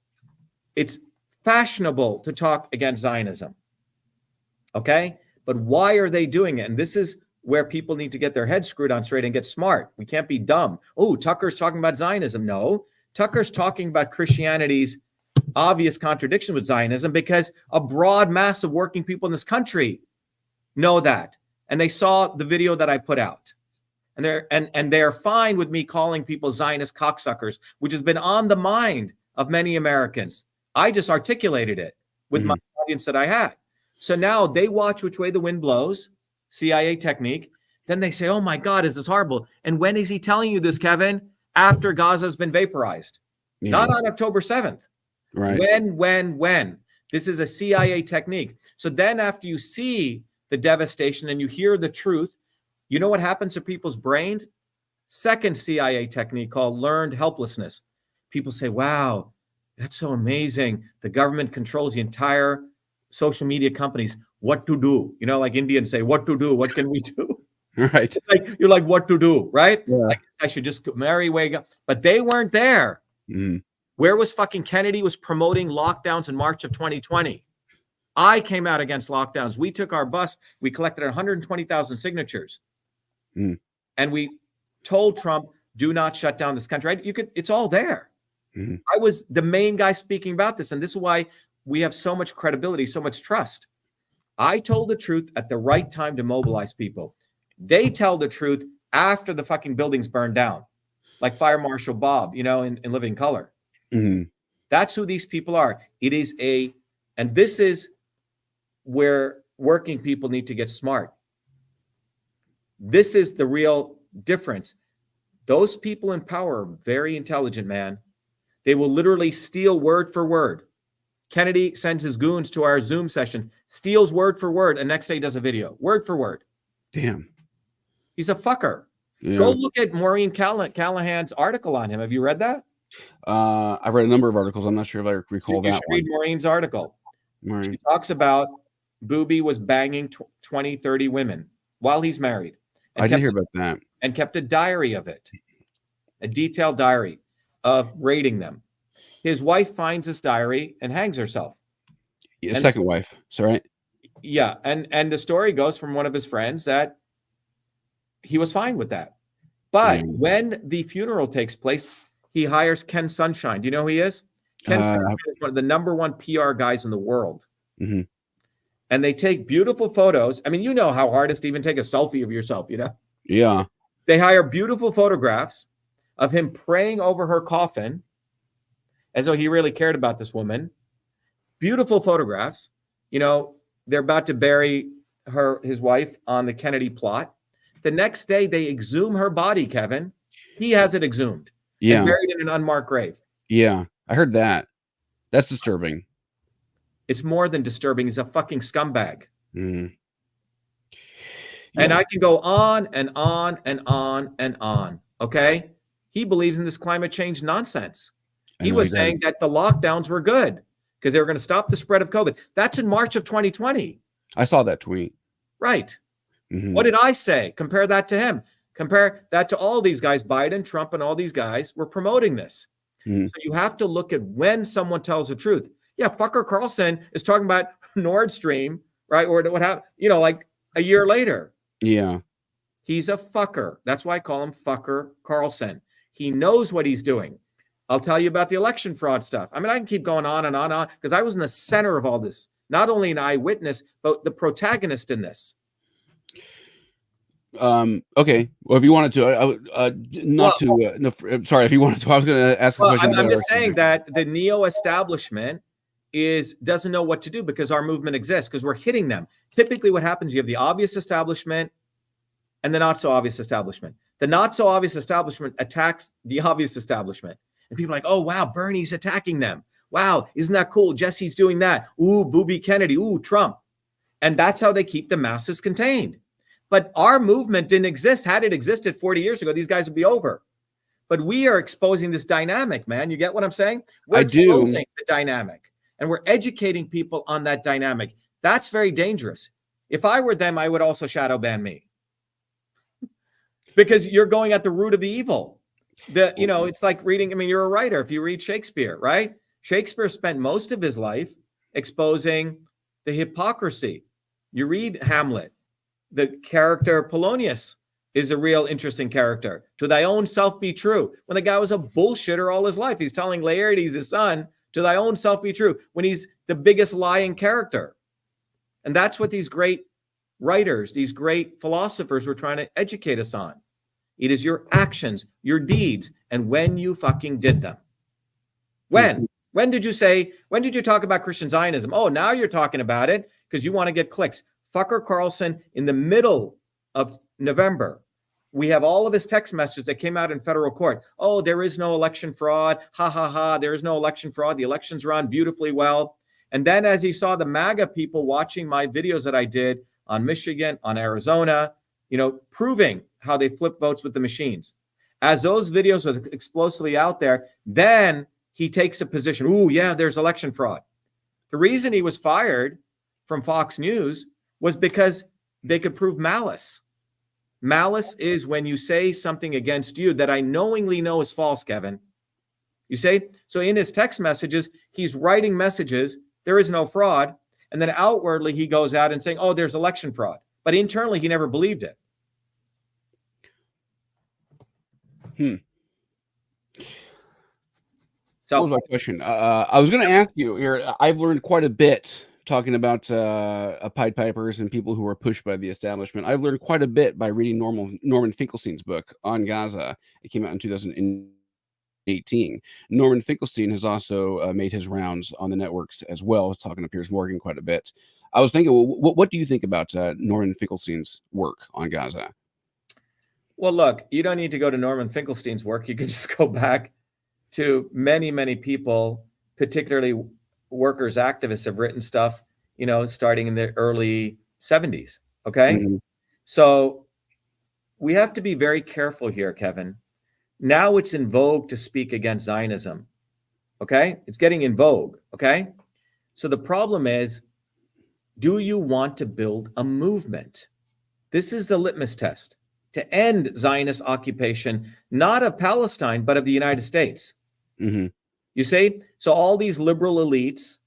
it's fashionable to talk against Zionism. Okay? But why are they doing it? And this is where people need to get their heads screwed on straight and get smart. We can't be dumb. Oh, Tucker's talking about Zionism. No, Tucker's talking about Christianity's obvious contradiction with Zionism, because a broad mass of working people in this country know that. And they saw the video that I put out. And they're fine with me calling people Zionist cocksuckers, which has been on the mind of many Americans. I just articulated it with my audience that I had. So now they watch which way the wind blows, CIA technique. Then they say, oh my God, is this horrible? And when is he telling you this, Kevin? After Gaza's been vaporized. Not on October 7th. Right. When? This is a CIA technique. So then after you see the devastation and you hear the truth, you know what happens to people's brains? Second CIA technique called learned helplessness. People say, wow, that's so amazing. The government controls the entire social media companies. What to do? You know, like Indians say, what to do? What can we do? Right. Like, you're like, what to do? Right? Yeah. Like, I should just marry way. But they weren't there. Where was fucking Kennedy was promoting lockdowns in March of 2020? I came out against lockdowns. We took our bus. We collected 120,000 signatures. And we told Trump, do not shut down this country. Right? It's all there. I was the main guy speaking about this. And this is why we have so much credibility, so much trust. I told the truth at the right time to mobilize people. They tell the truth after the fucking buildings burned down, like Fire Marshal Bob, you know, in Living Color. That's who these people are. It is and this is where working people need to get smart. This is the real difference. Those people in power are very intelligent, man. They will literally steal word for word. Kennedy sends his goons to our Zoom session, steals word for word, and next day does a video, word for word. Damn. He's a fucker. Yeah. Go look at Maureen Callahan's article on him. Have you read that? I've read a number of articles. I'm not sure if I recall that one. Read Maureen's article. She talks about Booby was banging 20, 30 women while he's married. I didn't hear about that. And kept a diary of it, a detailed diary of rating them. His wife finds this diary and hangs herself. Yeah, second wife. So, right? Yeah. And the story goes from one of his friends that he was fine with that. But when the funeral takes place, he hires Ken Sunshine. Do you know who he is? Ken Sunshine is one of the #1 PR guys in the world. And they take beautiful photos. I mean, you know how hard it is to even take a selfie of yourself, you know? Yeah. They hire beautiful photographs of him praying over her coffin as though he really cared about this woman. Beautiful photographs. You know, they're about to bury his wife on the Kennedy plot. The next day, they exhume her body, Kevin. He has it exhumed. Yeah. And buried in an unmarked grave. Yeah. I heard that. That's disturbing. It's more than disturbing. He's a fucking scumbag. Yeah. And I can go on and on and on and on. Okay? He believes in this climate change nonsense. He was saying that the lockdowns were good because they were going to stop the spread of COVID. That's in March of 2020. I saw that tweet. Right. What did I say? Compare that to him. Compare that to all these guys, Biden, Trump, and all these guys were promoting this. So you have to look at when someone tells the truth. Yeah, fucker Carlson is talking about Nord Stream, right? Or what happened, like a year later. Yeah. He's a fucker. That's why I call him fucker Carlson. He knows what he's doing. I'll tell you about the election fraud stuff. I mean, I can keep going on and on because I was in the center of all this. Not only an eyewitness, but the protagonist in this. Okay. Well, if you wanted to, sorry, if you wanted to, I was going to ask a question. I'm just saying that the neo-establishment doesn't know what to do because our movement exists, because we're hitting them. Typically what happens, you have the obvious establishment and the not so obvious establishment. The not so obvious establishment attacks the obvious establishment. And people are like, oh, wow, Bernie's attacking them. Wow, isn't that cool? Jesse's doing that. Ooh, Booby Kennedy. Ooh, Trump. And that's how they keep the masses contained. But our movement didn't exist. Had it existed 40 years ago, these guys would be over. But we are exposing this dynamic, man. You get what I'm saying? We're exposing the dynamic. And we're educating people on that dynamic. That's very dangerous. If I were them, I would also shadow ban me. Because you're going at the root of the evil. It's like reading, I mean, you're a writer. If you read Shakespeare, right? Shakespeare spent most of his life exposing the hypocrisy. You read Hamlet. The character Polonius is a real interesting character. To thy own self be true. When the guy was a bullshitter all his life, he's telling Laertes, his son, to thy own self be true, when he's the biggest lying character. And that's what these great writers, these great philosophers were trying to educate us on. It is your actions, your deeds, and when you fucking did them. When? When did you talk about Christian Zionism? Oh, now you're talking about it because you want to get clicks. Fucker Carlson, in the middle of November, we have all of his text messages that came out in federal court. Oh, there is no election fraud. Ha, ha, ha. There is no election fraud. The elections run beautifully well. And then as he saw the MAGA people watching my videos that I did on Michigan, on Arizona, proving how they flip votes with the machines. As those videos were explosively out there, then he takes a position. Ooh, yeah, there's election fraud. The reason he was fired from Fox News was because they could prove malice. Malice is when you say something against you that I knowingly know is false, Kevin. You say, so in his text messages, he's writing messages, there is no fraud, and then outwardly he goes out and saying, oh, there's election fraud. But internally, he never believed it. So what was my question? I was going to ask you here, I've learned quite a bit talking about Pied Pipers and people who are pushed by the establishment. I've learned quite a bit by reading Norman Finkelstein's book on Gaza. It came out in 2018. Norman Finkelstein has also made his rounds on the networks as well, talking to Piers Morgan quite a bit. I was thinking, what do you think about Norman Finkelstein's work on Gaza? Well, look, you don't need to go to Norman Finkelstein's work. You can just go back to many, many people, particularly workers, activists, have written stuff, starting in the early 70s. Okay. So we have to be very careful here, Kevin. Now it's in vogue to speak against Zionism. Okay. It's getting in vogue. Okay. So the problem is, do you want to build a movement? This is the litmus test to end Zionist occupation, not of Palestine, but of the United States. You see? So all these liberal elites,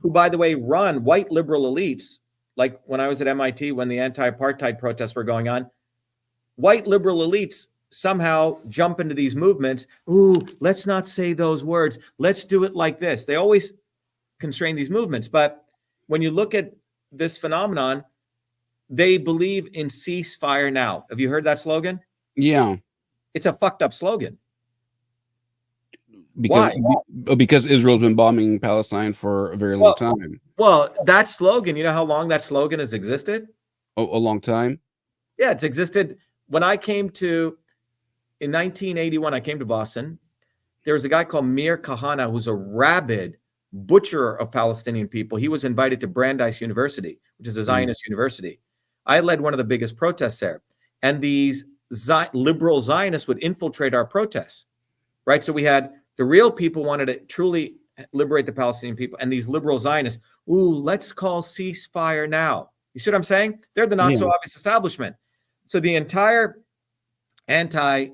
who, by the way, run white liberal elites, like when I was at MIT, when the anti-apartheid protests were going on, white liberal elites somehow jump into these movements. Ooh, let's not say those words. Let's do it like this. They always constrain these movements. But when you look at this phenomenon, they believe in ceasefire now. Have you heard that slogan? Yeah. It's a fucked up slogan. Why? Because Israel's been bombing Palestine for a very long time. Well, that slogan, you know how long that slogan has existed? A long time? Yeah, it's existed. When I came in 1981, I came to Boston. There was a guy called Mir Kahana, who's a rabid butcher of Palestinian people. He was invited to Brandeis University, which is a Zionist university. I led one of the biggest protests there. And these liberal Zionists would infiltrate our protests, right? So we had the real people wanted to truly liberate the Palestinian people, and these liberal Zionists, ooh, let's call ceasefire now. You see what I'm saying? They're the not so obvious establishment. So the entire anti,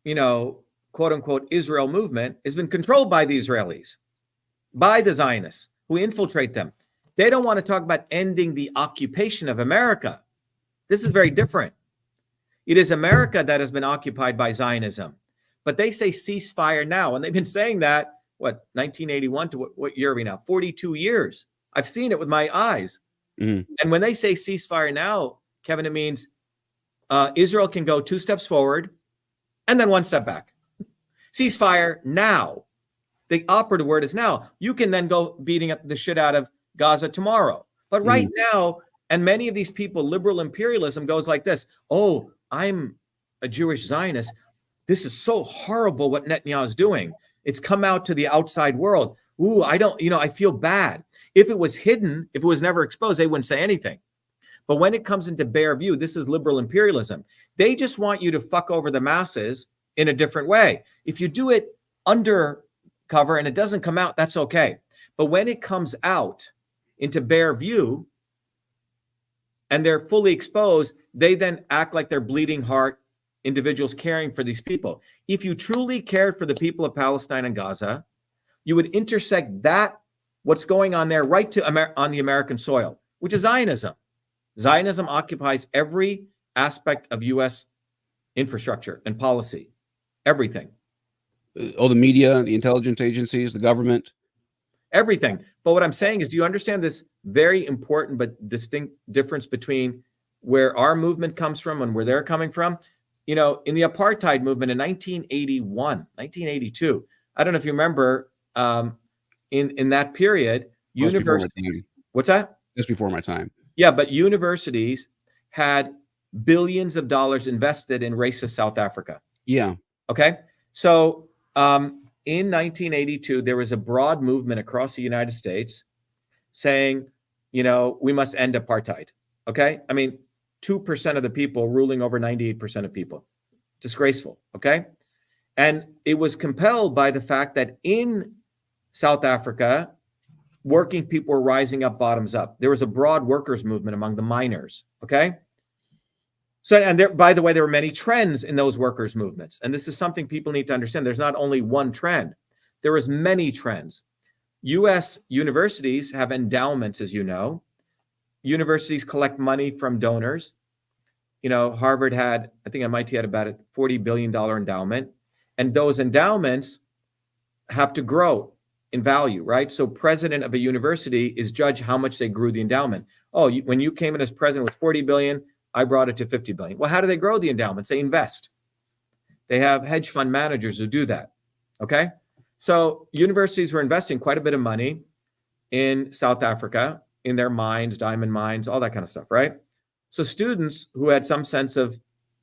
quote unquote, Israel movement has been controlled by the Israelis, by the Zionists who infiltrate them. They don't want to talk about ending the occupation of America. This is very different. It is America that has been occupied by Zionism, but they say ceasefire now. And they've been saying that, 1981 to what year are we now? 42 years. I've seen it with my eyes. And when they say ceasefire now, Kevin, it means Israel can go 2 steps forward and then 1 step back. Ceasefire now. The operative word is now. You can then go beating up the shit out of Gaza tomorrow. But right now, and many of these people, liberal imperialism goes like this. Oh, I'm a Jewish Zionist. This is so horrible what Netanyahu is doing. It's come out to the outside world. Ooh, I feel bad. If it was hidden, if it was never exposed, they wouldn't say anything. But when it comes into bare view, this is liberal imperialism. They just want you to fuck over the masses in a different way. If you do it undercover and it doesn't come out, that's okay. But when it comes out into bare view and they're fully exposed, they then act like they're bleeding heart individuals caring for these people. If you truly cared for the people of Palestine and Gaza, you would intersect that, what's going on there, right to on the American soil, which is Zionism. Zionism occupies every aspect of U.S. infrastructure and policy, everything. All the media, the intelligence agencies, the government. Everything. But what I'm saying is, do you understand this very important but distinct difference between where our movement comes from and where they're coming from? In the apartheid movement in 1981, 1982, I don't know if you remember, in that period, universities. What's that? Just before my time. Yeah, but universities had billions of dollars invested in racist South Africa. Yeah. Okay. So in 1982, there was a broad movement across the United States saying, we must end apartheid. Okay. I mean, 2% of the people ruling over 98% of people. Disgraceful. Okay. And it was compelled by the fact that in South Africa, working people were rising up bottoms up. There was a broad workers movement among the miners. Okay. So, and there, by the way, there were many trends in those workers movements. And this is something people need to understand. There's not only one trend. There was many trends. U.S. universities have endowments, as you know. Universities collect money from donors. Harvard had, I think MIT had about a $40 billion endowment. And those endowments have to grow in value, right? So president of a university is judged how much they grew the endowment. Oh, when you came in as president with 40 billion, I brought it to 50 billion. Well, how do they grow the endowments? They invest. They have hedge fund managers who do that. Okay. So universities were investing quite a bit of money in South Africa, in their mines, diamond mines, all that kind of stuff, right? So students who had some sense of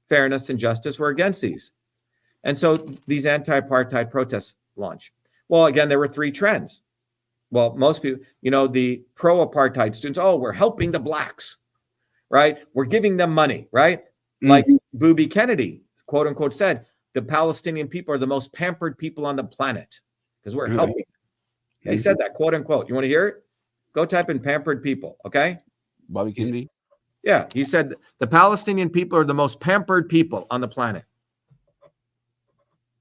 fairness and justice were against these. And so these anti-apartheid protests launch. Well, again, there were 3 trends. Well, most people, the pro-apartheid students, oh, we're helping the blacks, right? We're giving them money, right? Like Booby Kennedy, quote unquote, said, the Palestinian people are the most pampered people on the planet because we're helping them. He said that, quote unquote. You want to hear it? Go type in pampered people, okay? Bobby Kennedy? Yeah, he said the Palestinian people are the most pampered people on the planet.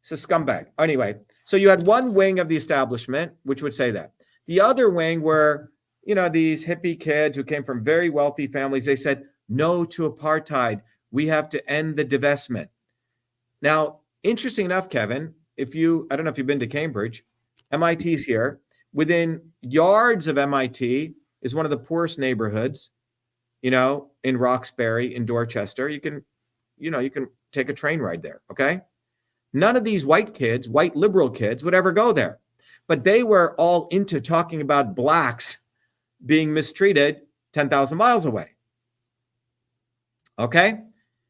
It's a scumbag. Anyway, so you had one wing of the establishment, which would say that. The other wing were, these hippie kids who came from very wealthy families. They said, no to apartheid. We have to end the divestment. Now, interesting enough, Kevin, I don't know if you've been to Cambridge, MIT's here. Within yards of MIT is one of the poorest neighborhoods, in Roxbury, in Dorchester. You can take a train ride there, okay? None of these white liberal kids would ever go there. But they were all into talking about blacks being mistreated 10,000 miles away. Okay?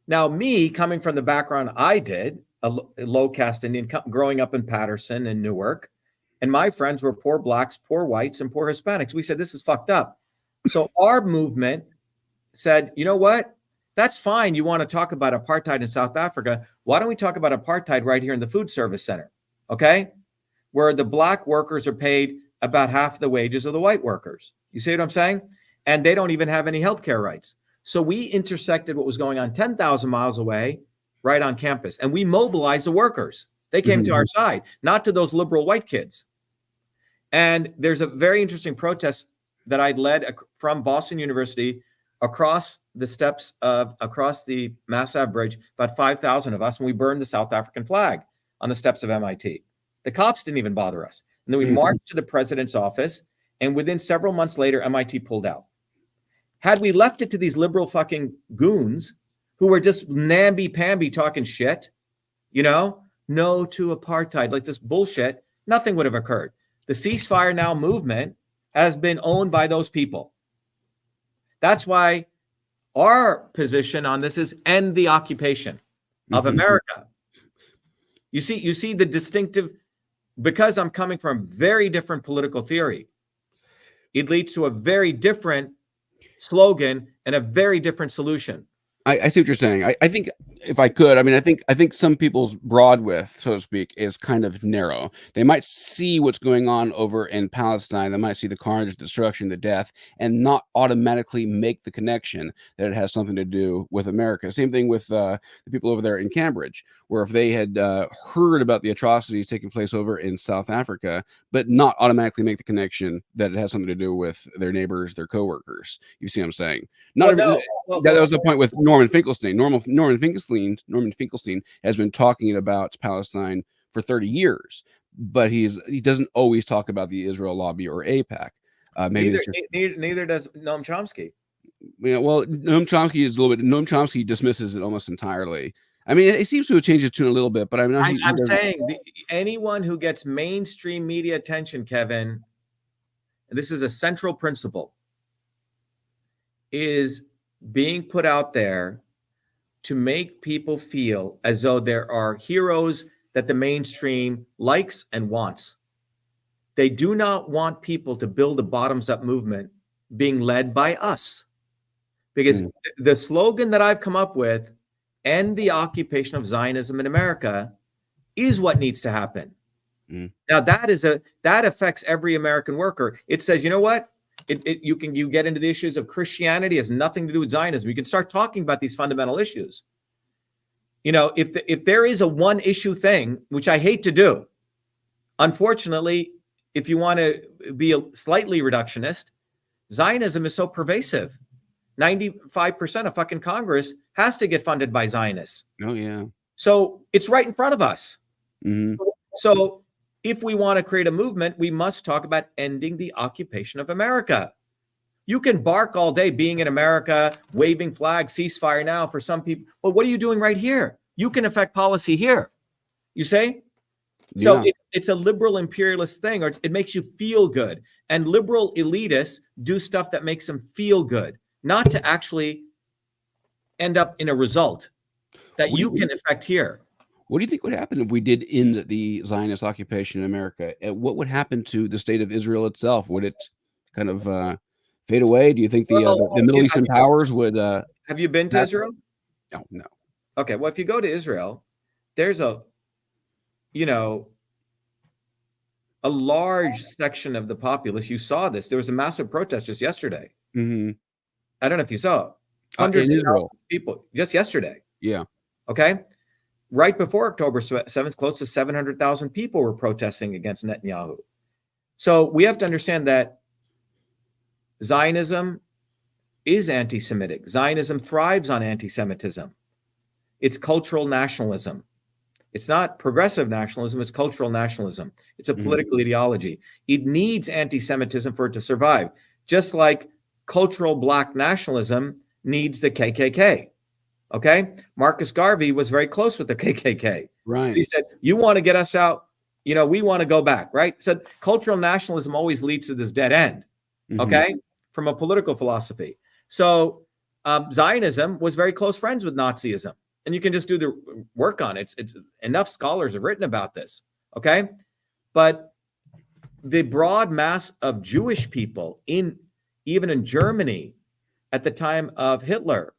Now, me, coming from the background I did, a low caste Indian, growing up in Patterson and Newark, and my friends were poor blacks, poor whites, and poor Hispanics. We said, this is fucked up. So our movement said, you know what? That's fine. You want to talk about apartheid in South Africa. Why don't we talk about apartheid right here in the food service center? Okay? Where the black workers are paid about half the wages of the white workers. You see what I'm saying? and they don't even have any healthcare rights. So we intersected what was going on 10,000 miles away, right on campus, and we mobilized the workers. They came to our side, not to those liberal white kids. And there's a very interesting protest that I led from Boston University across the Mass Ave Bridge, about 5,000 of us, and we burned the South African flag on the steps of MIT. The cops didn't even bother us. And then we marched to the president's office, and within several months later, MIT pulled out. Had we left it to these liberal fucking goons who were just namby-pamby talking shit, no to apartheid, like this bullshit, nothing would have occurred. The Ceasefire Now movement has been owned by those people. That's why our position on this is end the occupation of America. You see the distinctive, because I'm coming from very different political theory, it leads to a very different slogan and a very different solution. I see what you're saying. I think if I could, I think some people's broad width, so to speak, is kind of narrow. They might see what's going on over in Palestine. They might see the carnage, destruction, the death, and not automatically make the connection that it has something to do with America. Same thing with the people over there in Cambridge, where if they had heard about the atrocities taking place over in South Africa, but not automatically make the connection that it has something to do with their neighbors, their coworkers. You see what I'm saying? That was the point with Norman Finkelstein. Norman Finkelstein has been talking about Palestine for 30 years, but he doesn't always talk about the Israel lobby or AIPAC. Neither does Noam Chomsky. Yeah, well, Noam Chomsky dismisses it almost entirely. It seems to have changed his tune a little bit, but I'm saying anyone who gets mainstream media attention, Kevin, and this is a central principle, is being put out there to make people feel as though there are heroes that the mainstream likes and wants. They do not want people to build a bottoms-up movement being led by us. Because the slogan that I've come up with, end the occupation of Zionism in America, is what needs to happen. Now that affects every American worker. It says, you know what? You get into the issues of Christianity, has nothing to do with Zionism. You can start talking about these fundamental issues. If there is a one issue thing, which I hate to do, unfortunately, if you want to be a slightly reductionist, Zionism is so pervasive. 95% of fucking Congress has to get funded by Zionists. Oh yeah. So it's right in front of us. So if we want to create a movement, we must talk about ending the occupation of America. You can bark all day being in America, waving flags, ceasefire now for some people. But what are you doing right here? You can affect policy here. You say? So it's a liberal imperialist thing, or it makes you feel good. And liberal elitists do stuff that makes them feel good, not to actually end up in a result that you can affect here. What do you think would happen if we did end the Zionist occupation in America? What would happen to the state of Israel itself? Would it kind of fade away? Do you think the Middle Eastern powers would? Have you been to Israel? No. Okay, well, if you go to Israel, there's a large section of the populace. You saw this. There was a massive protest just yesterday. I don't know if you saw. Hundreds of thousands of people just yesterday. Yeah. Okay. Right before October 7th, close to 700,000 people were protesting against Netanyahu. So we have to understand that Zionism is anti-Semitic. Zionism thrives on anti-Semitism. It's cultural nationalism. It's not progressive nationalism, it's cultural nationalism. It's a political ideology. It needs anti-Semitism for it to survive, just like cultural black nationalism needs the KKK. Okay? Marcus Garvey was very close with the KKK. Right. He said, you want to get us out, we want to go back, right? So cultural nationalism always leads to this dead end, okay? From a political philosophy. So Zionism was very close friends with Nazism. And you can just do the work on it. It's enough scholars have written about this, okay? But the broad mass of Jewish people even in Germany at the time of Hitler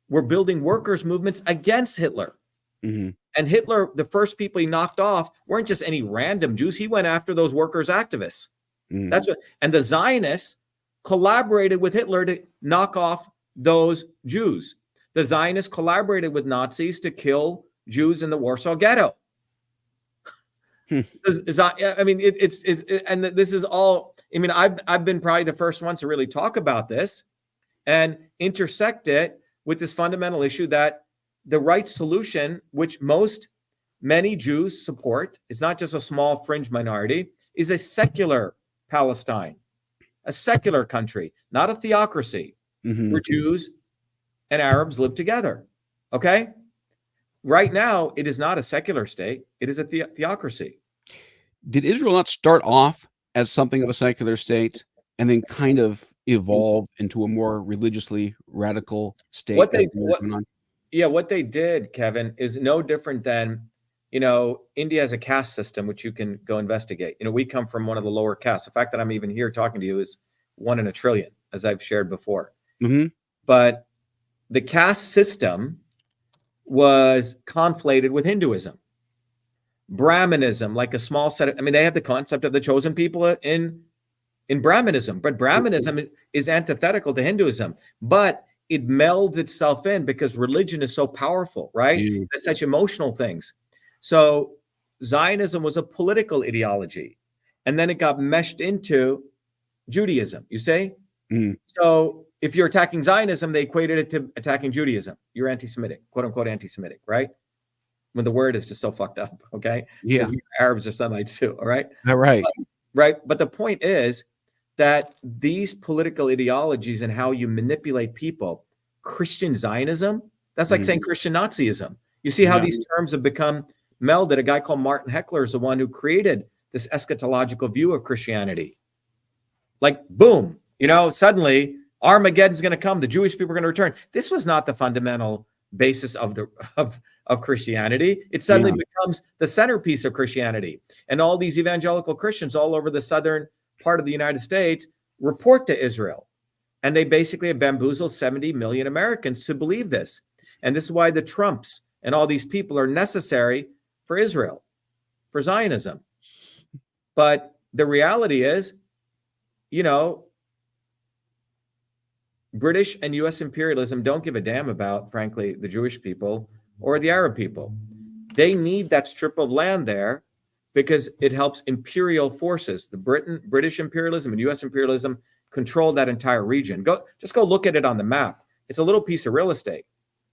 were building workers' movements against Hitler. And Hitler, the first people he knocked off weren't just any random Jews. He went after those workers' activists. That's what, and the Zionists collaborated with Hitler to knock off those Jews. The Zionists collaborated with Nazis to kill Jews in the Warsaw Ghetto. I mean, and this is all. I mean, I've been probably the first one to really talk about this and intersect it with this fundamental issue that the right solution, which many Jews support, it's not just a small fringe minority, is a secular Palestine, a secular country, not a theocracy, where Jews and Arabs live together. Okay? Right now, it is not a secular state. It is a theocracy. Did Israel not start off as something of a secular state and then kind of evolve into a more religiously radical state? What they did, Kevin, is no different than, India has a caste system, which you can go investigate. We come from one of the lower castes. The fact that I'm even here talking to you is 1 in a trillion, as I've shared before. But the caste system was conflated with Hinduism. Brahmanism, like a small set of, they have the concept of the chosen people in Brahmanism, but Brahmanism is antithetical to Hinduism, but it melds itself in because religion is so powerful, right? There's such emotional things. So Zionism was a political ideology, and then it got meshed into Judaism, you say? So if you're attacking Zionism, they equated it to attacking Judaism. You're anti-Semitic, quote unquote anti-Semitic, right? When the word is just so fucked up, okay? Yeah. Arabs are Semites too, all right? Right. Right. But the point is that these political ideologies and how you manipulate people, Christian Zionism, that's like saying Christian Nazism. You see how these terms have become melded. A guy called Martin Heckler is the one who created this eschatological view of Christianity. Like, boom, suddenly Armageddon's going to come. The Jewish people are going to return. This was not the fundamental basis of Christianity. It suddenly becomes the centerpiece of Christianity. And all these evangelical Christians all over the southern part of the United States report to Israel. And they basically have bamboozled 70 million Americans to believe this. And this is why the Trumps and all these people are necessary for Israel, for Zionism. But the reality is, British and U.S. imperialism don't give a damn about, frankly, the Jewish people or the Arab people. They need that strip of land there because it helps imperial forces. The British imperialism and U.S. imperialism control that entire region. Just go look at it on the map. It's a little piece of real estate,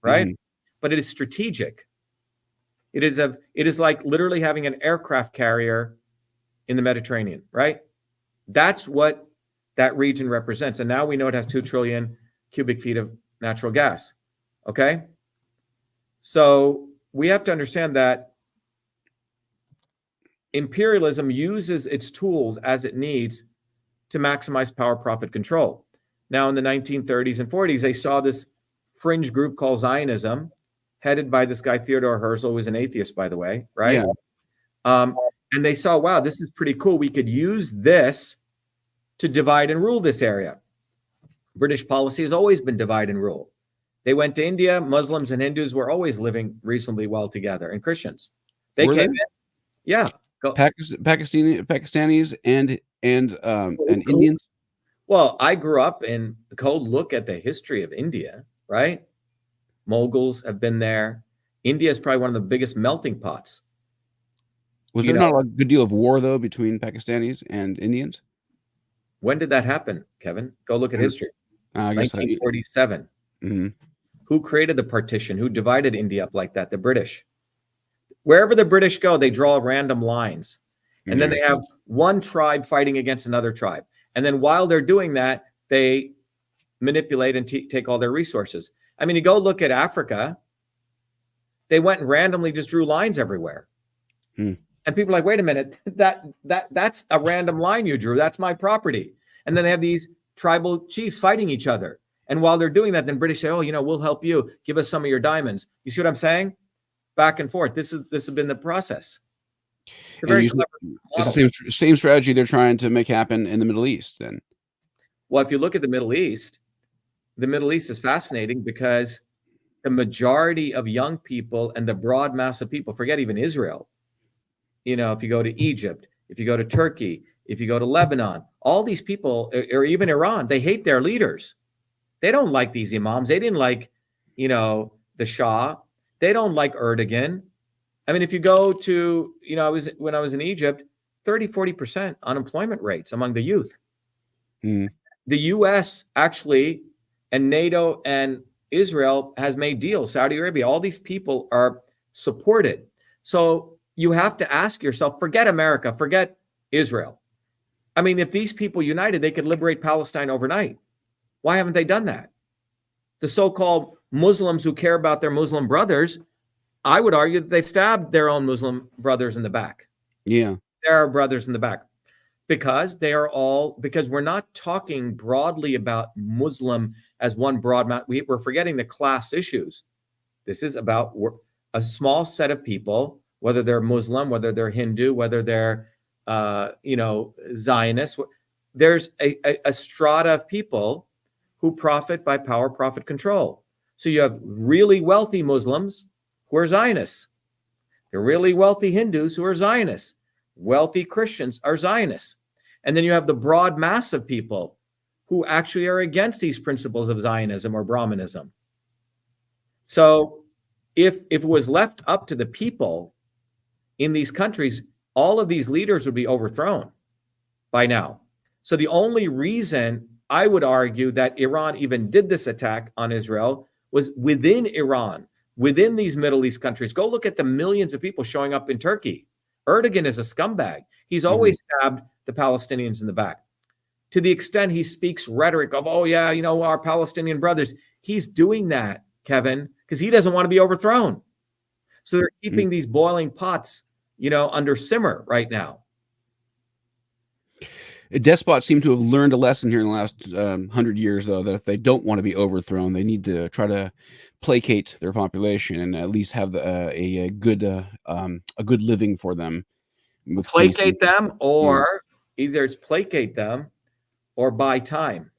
right? But it is strategic. It is like literally having an aircraft carrier in the Mediterranean, right? That's what that region represents. And now we know it has 2 trillion cubic feet of natural gas. Okay? So we have to understand that imperialism uses its tools as it needs to maximize power, profit, control. Now, in the 1930s and 40s, they saw this fringe group called Zionism, headed by this guy, Theodore Herzl, who was an atheist, by the way, right? And they saw, wow, this is pretty cool. We could use this to divide and rule this area. British policy has always been divide and rule. They went to India. Muslims and Hindus were always living reasonably well together, and Christians. They came in. Yeah. Pakistanis and Indians. Well, I grew up in, go look at the history of India, right? Moguls have been there. India is probably one of the biggest melting pots. Was there not a good deal of war, though, between Pakistanis and Indians? When did that happen, Kevin? Go look at history. 1947. Who created the partition? Who divided India up like that? The British. Wherever the British go, they draw random lines. And then they have one tribe fighting against another tribe. And then while they're doing that, they manipulate and take all their resources. I mean, you go look at Africa, they went and randomly just drew lines everywhere. And people are like, wait a minute, that's a random line you drew. That's my property. And then they have these tribal chiefs fighting each other. And while they're doing that, then British say, oh, we'll help you. Give us some of your diamonds. You see what I'm saying? Back and forth. This has been the process. It's the same strategy they're trying to make happen in the Middle East then. Well, if you look at the Middle East is fascinating because the majority of young people and the broad mass of people, forget even Israel, if you go to Egypt, if you go to Turkey, if you go to Lebanon, all these people, or even Iran, they hate their leaders. They don't like these imams. They didn't like, the Shah. They don't like Erdogan. I mean, if you go to, when I was in Egypt, 30-40% unemployment rates among the youth. The US actually, and NATO and Israel has made deals, Saudi Arabia, all these people are supported. So you have to ask yourself, forget America, forget Israel. I mean, if these people united, they could liberate Palestine overnight. Why haven't they done that? The so-called Muslims who care about their Muslim brothers, I would argue that they've stabbed their own Muslim brothers in the back. Yeah. There are brothers in the back. Because because we're not talking broadly about Muslim as one broad, we're forgetting the class issues. This is about a small set of people, whether they're Muslim, whether they're Hindu, whether they're, Zionist. There's a strata of people who profit by power, profit, control. So you have really wealthy Muslims who are Zionists. There are really wealthy Hindus who are Zionists. Wealthy Christians are Zionists. And then you have the broad mass of people who actually are against these principles of Zionism or Brahmanism. So if it was left up to the people in these countries, all of these leaders would be overthrown by now. So the only reason I would argue that Iran even did this attack on Israel was within Iran, within these Middle East countries. Go look at the millions of people showing up in Turkey. Erdogan is a scumbag. He's always stabbed the Palestinians in the back. To the extent he speaks rhetoric of, oh yeah, our Palestinian brothers, he's doing that, Kevin, because he doesn't want to be overthrown. So they're keeping these boiling pots, under simmer right now. Despots seem to have learned a lesson here in the last 100 years, though, that if they don't want to be overthrown, they need to try to placate their population and at least have a good living for them. Placate them, or either it's placate them or buy time.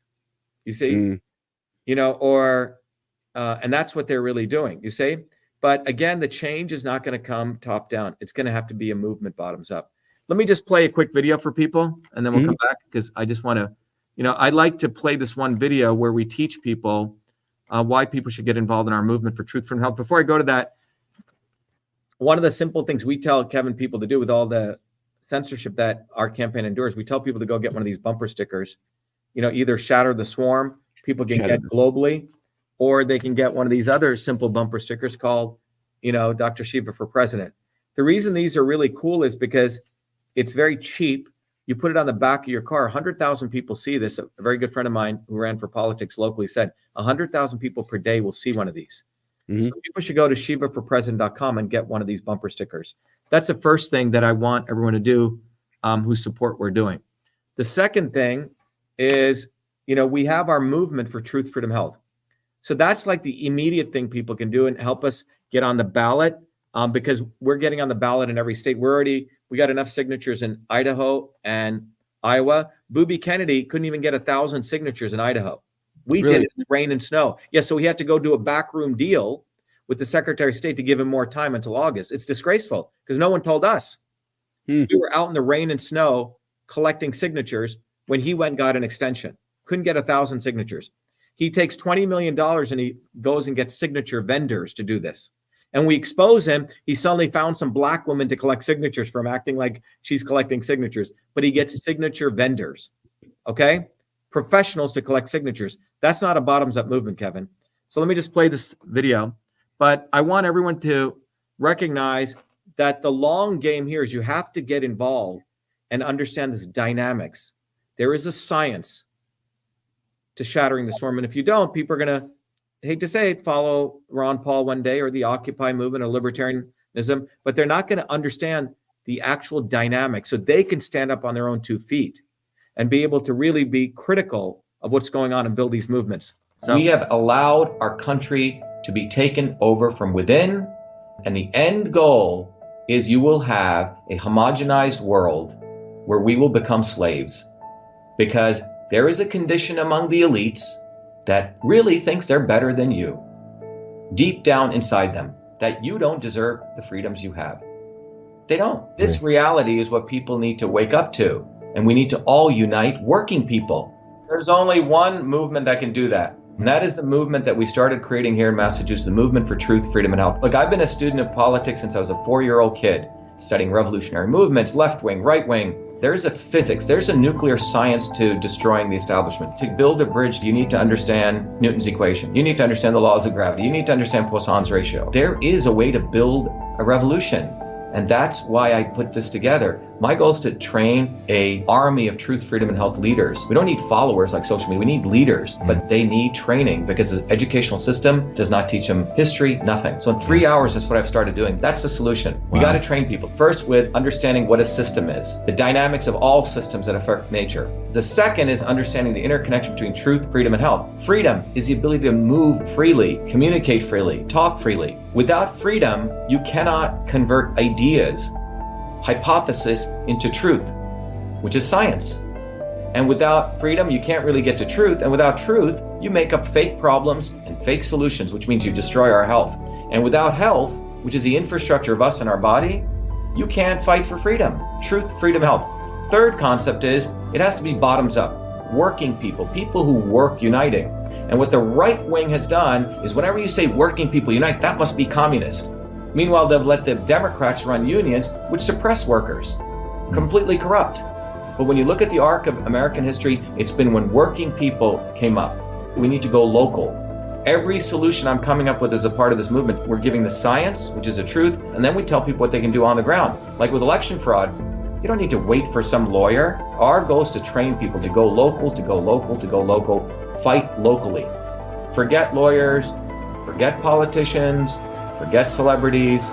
You see, and that's what they're really doing. You see, but again, the change is not going to come top down. It's going to have to be a movement bottoms up. Let me just play a quick video for people, and then we'll come back, because I just want to, I'd like to play this one video where we teach people why people should get involved in our movement for truth, freedom, health. Before I go to that, one of the simple things we tell Kevin people to do with all the censorship that our campaign endures, we tell people to go get one of these bumper stickers, either Shatter the Swarm, people can get globally, or they can get one of these other simple bumper stickers called, Dr. Shiva for President. The reason these are really cool is because it's very cheap. You put it on the back of your car. 100,000 people see this. A very good friend of mine who ran for politics locally said 100,000 people per day will see one of these. So people should go to shivaforpresident.com and get one of these bumper stickers. That's the first thing that I want everyone to do who support what we're doing. The second thing is, we have our movement for truth, freedom, health. So that's like the immediate thing people can do and help us get on the ballot, because we're getting on the ballot in every state. We got enough signatures in Idaho and Iowa. Booby Kennedy couldn't even get 1,000 signatures in Idaho. We did it in the rain and snow. Yeah, so we had to go do a backroom deal with the Secretary of State to give him more time until August. It's disgraceful because no one told us. We were out in the rain and snow collecting signatures when he went and got an extension. Couldn't get 1,000 signatures. He takes $20 million and he goes and gets signature vendors to do this. And we expose him. He suddenly found some black woman to collect signatures from, acting like she's collecting signatures, but he gets signature vendors, okay? Professionals to collect signatures. That's not a bottoms up movement, Kevin. So let me just play this video. But I want everyone to recognize that the long game here is you have to get involved and understand this dynamics. There is a science to shattering the storm. And if you don't, people are going to, hate to say it, follow Ron Paul one day or the Occupy movement or libertarianism, but they're not going to understand the actual dynamics so they can stand up on their own 2 feet and be able to really be critical of what's going on and build these movements. So we have allowed our country to be taken over from within, and the end goal is you will have a homogenized world where we will become slaves, because there is a condition among the elites that really thinks they're better than you, deep down inside them, that you don't deserve the freedoms you have. They don't. This reality is what people need to wake up to. And we need to all unite working people. There's only one movement that can do that. And that is the movement that we started creating here in Massachusetts, the movement for truth, freedom, and health. Look, I've been a student of politics since I was a 4-year-old kid, studying revolutionary movements, left wing, right wing. There's a physics, there's a nuclear science to destroying the establishment. To build a bridge, you need to understand Newton's equation. You need to understand the laws of gravity. You need to understand Poisson's ratio. There is a way to build a revolution. And that's why I put this together. My goal is to train an army of truth, freedom, and health leaders. We don't need followers like social media. We need leaders, but they need training because the educational system does not teach them history, nothing. So in 3 hours, that's what I've started doing. That's the solution. We got to train people. First, with understanding what a system is, the dynamics of all systems that affect nature. The second is understanding the interconnection between truth, freedom, and health. Freedom is the ability to move freely, communicate freely, talk freely. Without freedom, you cannot convert ideas, hypothesis into truth, which is science. And without freedom, you can't really get to truth. And without truth, you make up fake problems and fake solutions, which means you destroy our health. And without health, which is the infrastructure of us and our body, you can't fight for freedom. Truth, freedom, health. Third concept is it has to be bottoms up. Working people, people who work uniting. And what the right wing has done is whenever you say working people unite, that must be communist. Meanwhile, they've let the Democrats run unions, which suppress workers, completely corrupt. But when you look at the arc of American history, it's been when working people came up. We need to go local. Every solution I'm coming up with as a part of this movement, we're giving the science, which is the truth, and then we tell people what they can do on the ground. Like with election fraud, you don't need to wait for some lawyer. Our goal is to train people to go local, to go local, to go local, fight locally. Forget lawyers, forget politicians, forget celebrities.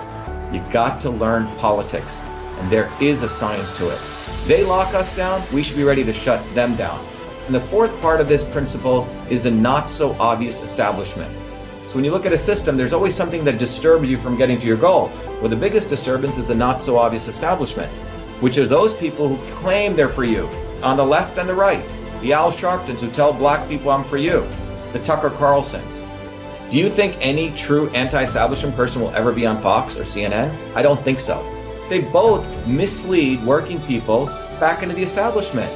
You've got to learn politics, and there is a science to it. They lock us down, we should be ready to shut them down. And the fourth part of this principle is the not so obvious establishment. So when you look at a system, there's always something that disturbs you from getting to your goal. Well, the biggest disturbance is the not so obvious establishment, which are those people who claim they're for you, on the left and the right. The Al Sharptons who tell black people I'm for you. The Tucker Carlsons. Do you think any true anti-establishment person will ever be on Fox or CNN? I don't think so. They both mislead working people back into the establishment.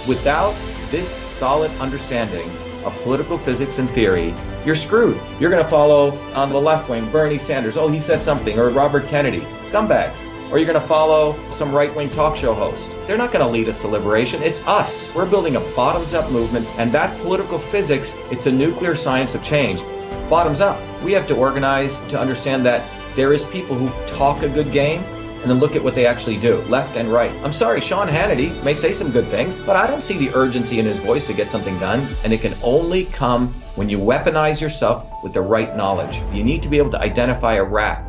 Without this solid understanding of political physics and theory, you're screwed. You're going to follow on the left wing, Bernie Sanders. Oh, he said something. Or Robert Kennedy. Scumbags. Or you're going to follow some right-wing talk show host. They're not going to lead us to liberation. It's us. We're building a bottoms-up movement, and that political physics, it's a nuclear science of change. Bottoms up. We have to organize to understand that there is people who talk a good game and then look at what they actually do, left and right. I'm sorry, Sean Hannity may say some good things, but I don't see the urgency in his voice to get something done. And it can only come when you weaponize yourself with the right knowledge. You need to be able to identify a rat.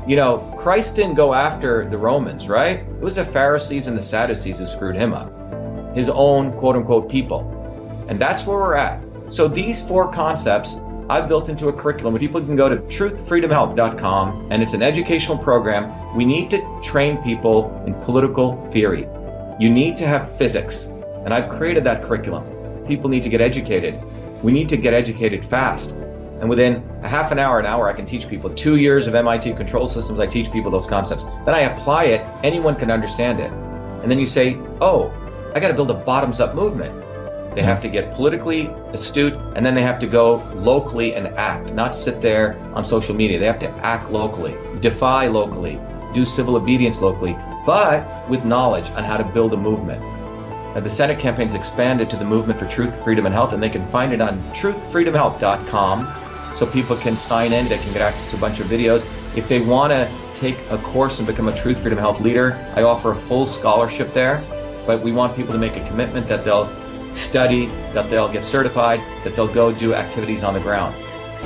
You know, Christ didn't go after the Romans, right? It was the Pharisees and the Sadducees who screwed him up. His own quote-unquote people. And that's where we're at. So these four concepts I've built into a curriculum where people can go to truthfreedomhealth.com, and it's an educational program. We need to train people in political theory. You need to have physics, and I've created that curriculum. People need to get educated. We need to get educated fast. And within a half an hour, I can teach people. 2 years of MIT control systems, I teach people those concepts. Then I apply it, anyone can understand it. And then you say, oh, I got to build a bottoms-up movement. They have to get politically astute, and then they have to go locally and act, not sit there on social media. They have to act locally, defy locally, do civil obedience locally, but with knowledge on how to build a movement. Now, the Senate campaign's expanded to the Movement for Truth, Freedom, and Health, and they can find it on truthfreedomhealth.com, so people can sign in, they can get access to a bunch of videos. If they want to take a course and become a Truth, Freedom, Health leader, I offer a full scholarship there, but we want people to make a commitment that they'll study, that they'll get certified, that they'll go do activities on the ground.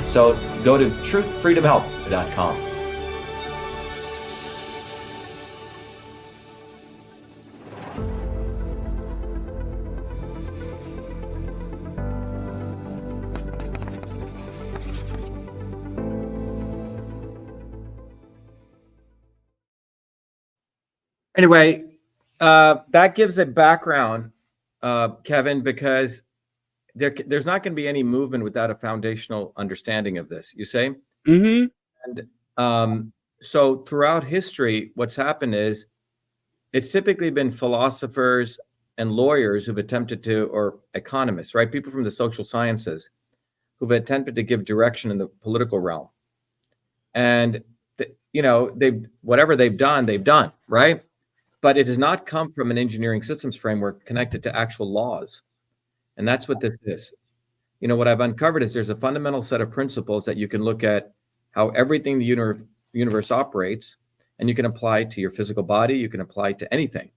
So go to truthfreedomhealth.com. Anyway, that gives a background, Kevin, because there's not going to be any movement without a foundational understanding of this, you say? Mm-hmm. And so throughout history, what's happened is it's typically been philosophers and lawyers who've attempted to, or economists, right? People from the social sciences who've attempted to give direction in the political realm. And, you know, whatever they've done, right? But it does not come from an engineering systems framework connected to actual laws. And that's what this is. You know, what I've uncovered is there's a fundamental set of principles that you can look at how everything the universe operates, and you can apply to your physical body, you can apply to anything,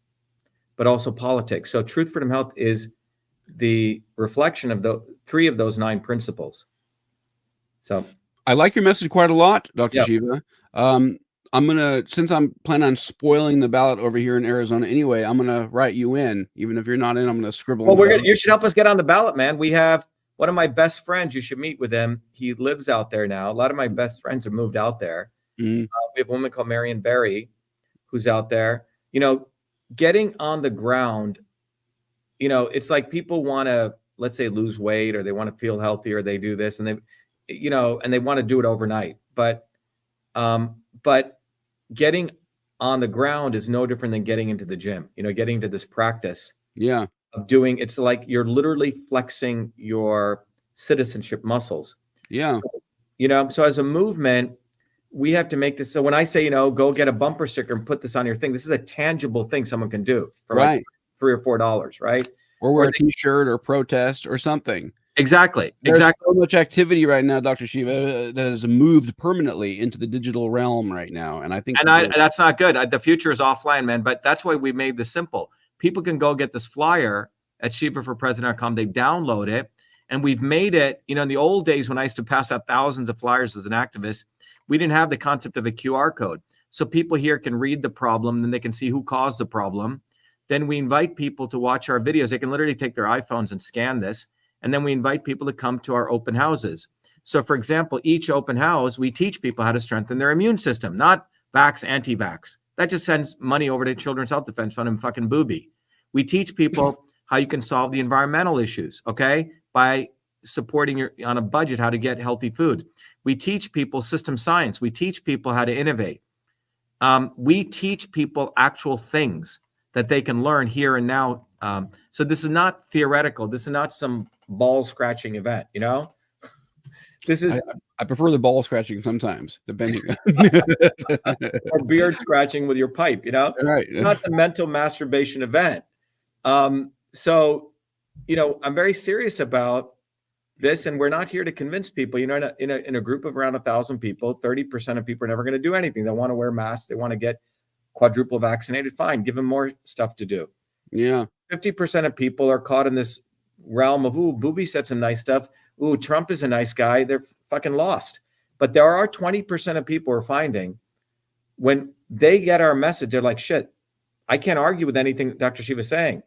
but also politics. So Truth, Freedom, Health is the reflection of the 3 of those 9 principles. So I like your message quite a lot, Dr. Shiva. I'm gonna, since I'm planning on spoiling the ballot over here in Arizona anyway, I'm gonna write you in, even if you're not in. I'm gonna scribble. Well, you should help us get on the ballot, man. We have one of my best friends. You should meet with him. He lives out there now. A lot of my best friends have moved out there. We have a woman called Marion Berry, who's out there. You know, getting on the ground. You know, it's like people want to, let's say, lose weight, or they want to feel healthy, or they do this, and they, you know, and they want to do it overnight. But getting on the ground is no different than getting into the gym, you know, getting into this practice of doing, it's like you're literally flexing your citizenship muscles. You know, so as a movement, we have to make this. So when I say, you know, go get a bumper sticker and put this on your thing, this is a tangible thing someone can do for like $3 or $4, right? Or wear a t-shirt or protest or something. Exactly. There's so much activity right now, Dr. Shiva, that has moved permanently into the digital realm right now. And I think that's not good. The future is offline, man. But that's why we made this simple. People can go get this flyer at shivaforpresident.com. They download it. And we've made it, you know, in the old days when I used to pass out thousands of flyers as an activist, we didn't have the concept of a QR code. So people here can read the problem, then they can see who caused the problem. Then we invite people to watch our videos. They can literally take their iPhones and scan this. And then we invite people to come to our open houses. So for example, each open house, we teach people how to strengthen their immune system, not vax, anti-vax. That just sends money over to Children's Health Defense Fund and fucking Booby. We teach people how you can solve the environmental issues, okay? By supporting on a budget, how to get healthy food. We teach people system science. We teach people how to innovate. We teach people actual things that they can learn here and now. So this is not theoretical. This is not some ball scratching event, you know? This is I prefer the ball scratching sometimes, depending. Or beard scratching with your pipe, you know? Right. Not the mental masturbation event. So, you know, I'm very serious about this, and we're not here to convince people. You know, in a group of around 1,000 people, 30% of people are never going to do anything. They want to wear masks. They want to get quadruple vaccinated. Fine, give them more stuff to do. 50% of people are caught in this realm of, ooh, Booby said some nice stuff. Ooh, Trump is a nice guy. They're fucking lost. But there are 20% of people we're finding, when they get our message, they're like, shit, I can't argue with anything Dr. Shiva is saying.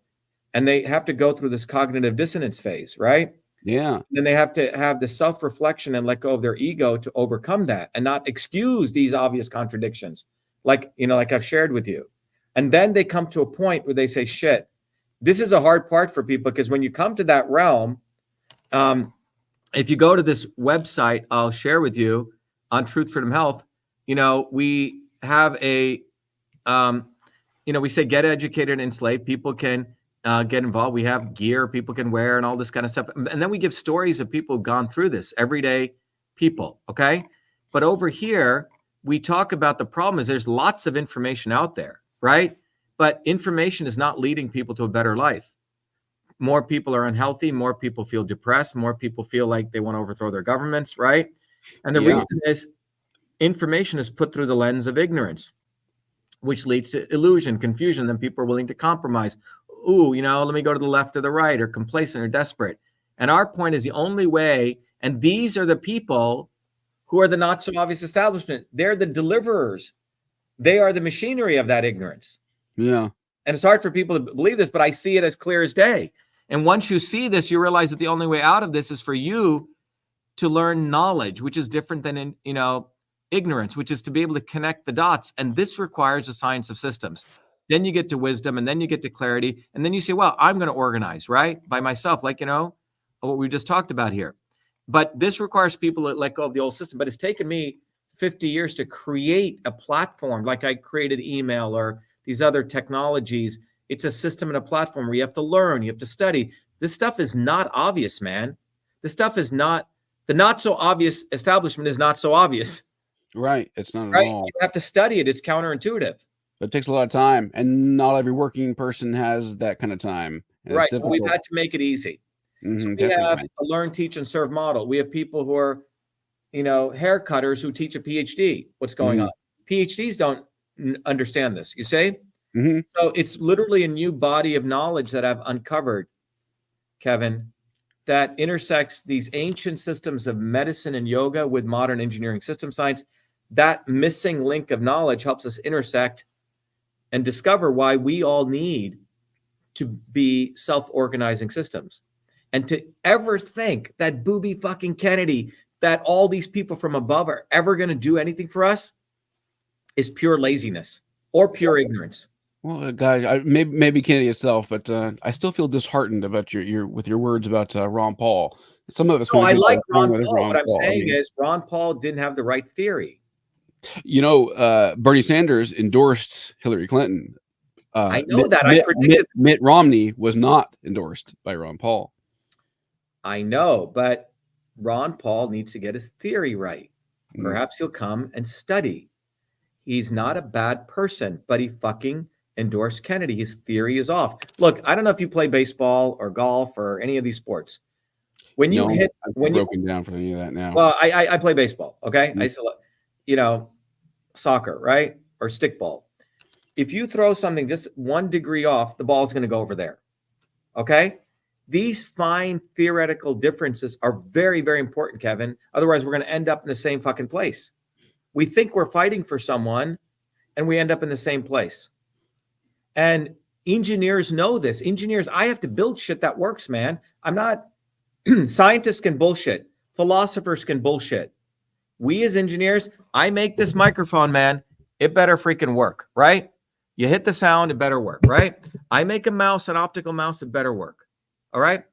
And they have to go through this cognitive dissonance phase, right? Then they have to have the self-reflection and let go of their ego to overcome that and not excuse these obvious contradictions, like, you know, like I've shared with you. And then they come to a point where they say, shit, this is a hard part for people, because when you come to that realm, if you go to this website, I'll share with you on Truth, Freedom, Health, you know, we have a, you know, we say get educated and enslaved. People can get involved. We have gear people can wear and all this kind of stuff. And then we give stories of people who've gone through this, everyday people, okay? But over here, we talk about the problem is there's lots of information out there, right? But information is not leading people to a better life. More people are unhealthy. More people feel depressed. More people feel like they want to overthrow their governments, right? And the reason is information is put through the lens of ignorance, which leads to illusion, confusion. Then people are willing to compromise. Ooh, you know, let me go to the left or the right, or complacent or desperate. And our point is the only way, and these are the people who are the not so obvious establishment. They're the deliverers. They are the machinery of that ignorance. And it's hard for people to believe this, but I see it as clear as day. And once you see this, you realize that the only way out of this is for you to learn knowledge, which is different than, you know, ignorance, which is to be able to connect the dots. And this requires a science of systems. Then you get to wisdom, and then you get to clarity. And then you say, well, I'm going to organize, right? By myself, like, you know, what we just talked about here. But this requires people to let go of the old system. But it's taken me 50 years to create a platform, like I created email or these other technologies It's a system and a platform where you have to learn, you have to study. This stuff is not obvious, man. This stuff is not, the not so obvious establishment is not so obvious. Right. It's not at Right? all. You have to study it. It's counterintuitive. But it takes a lot of time, and not every working person has that kind of time. Right. So we've had to make it easy. So we have a learn, teach, and serve model. We have people who are, hair cutters who teach a PhD. What's going on? PhDs don't understand this. You say? So it's literally a new body of knowledge that I've uncovered, Kevin, that intersects these ancient systems of medicine and yoga with modern engineering system science. That missing link of knowledge helps us intersect and discover why we all need to be self-organizing systems. And to ever think that Booby fucking Kennedy, that all these people from above are ever going to do anything for us is pure laziness or pure ignorance. Well, guy, maybe Kennedy itself, but I still feel disheartened about your words about Ron Paul. Some of us. No, I like Ron Paul. What I'm saying is Ron Paul didn't have the right theory. Bernie Sanders endorsed Hillary Clinton. I know that. I predicted Mitt Romney was not endorsed by Ron Paul. I know, but Ron Paul needs to get his theory right. Perhaps he'll come and study. He's not a bad person, but he fucking endorsed Kennedy. His theory is off. Look, I don't know if you play baseball or golf or any of these sports. When you hit, when you broken down for any of that now. Well, I play baseball. Okay, I still, soccer, right, or stickball. If you throw something just 1 degree off, the ball's going to go over there. Okay, these fine theoretical differences are very, very important, Kevin. Otherwise, we're going to end up in the same fucking place. We think we're fighting for someone, and we end up in the same place. And engineers know this. Engineers, I have to build shit that works, man. I'm not. Scientists can bullshit. Philosophers can bullshit. We as engineers, I make this microphone, man. It better freaking work, right? You hit the sound, it better work, right? I make a mouse, an optical mouse, it better work. All right?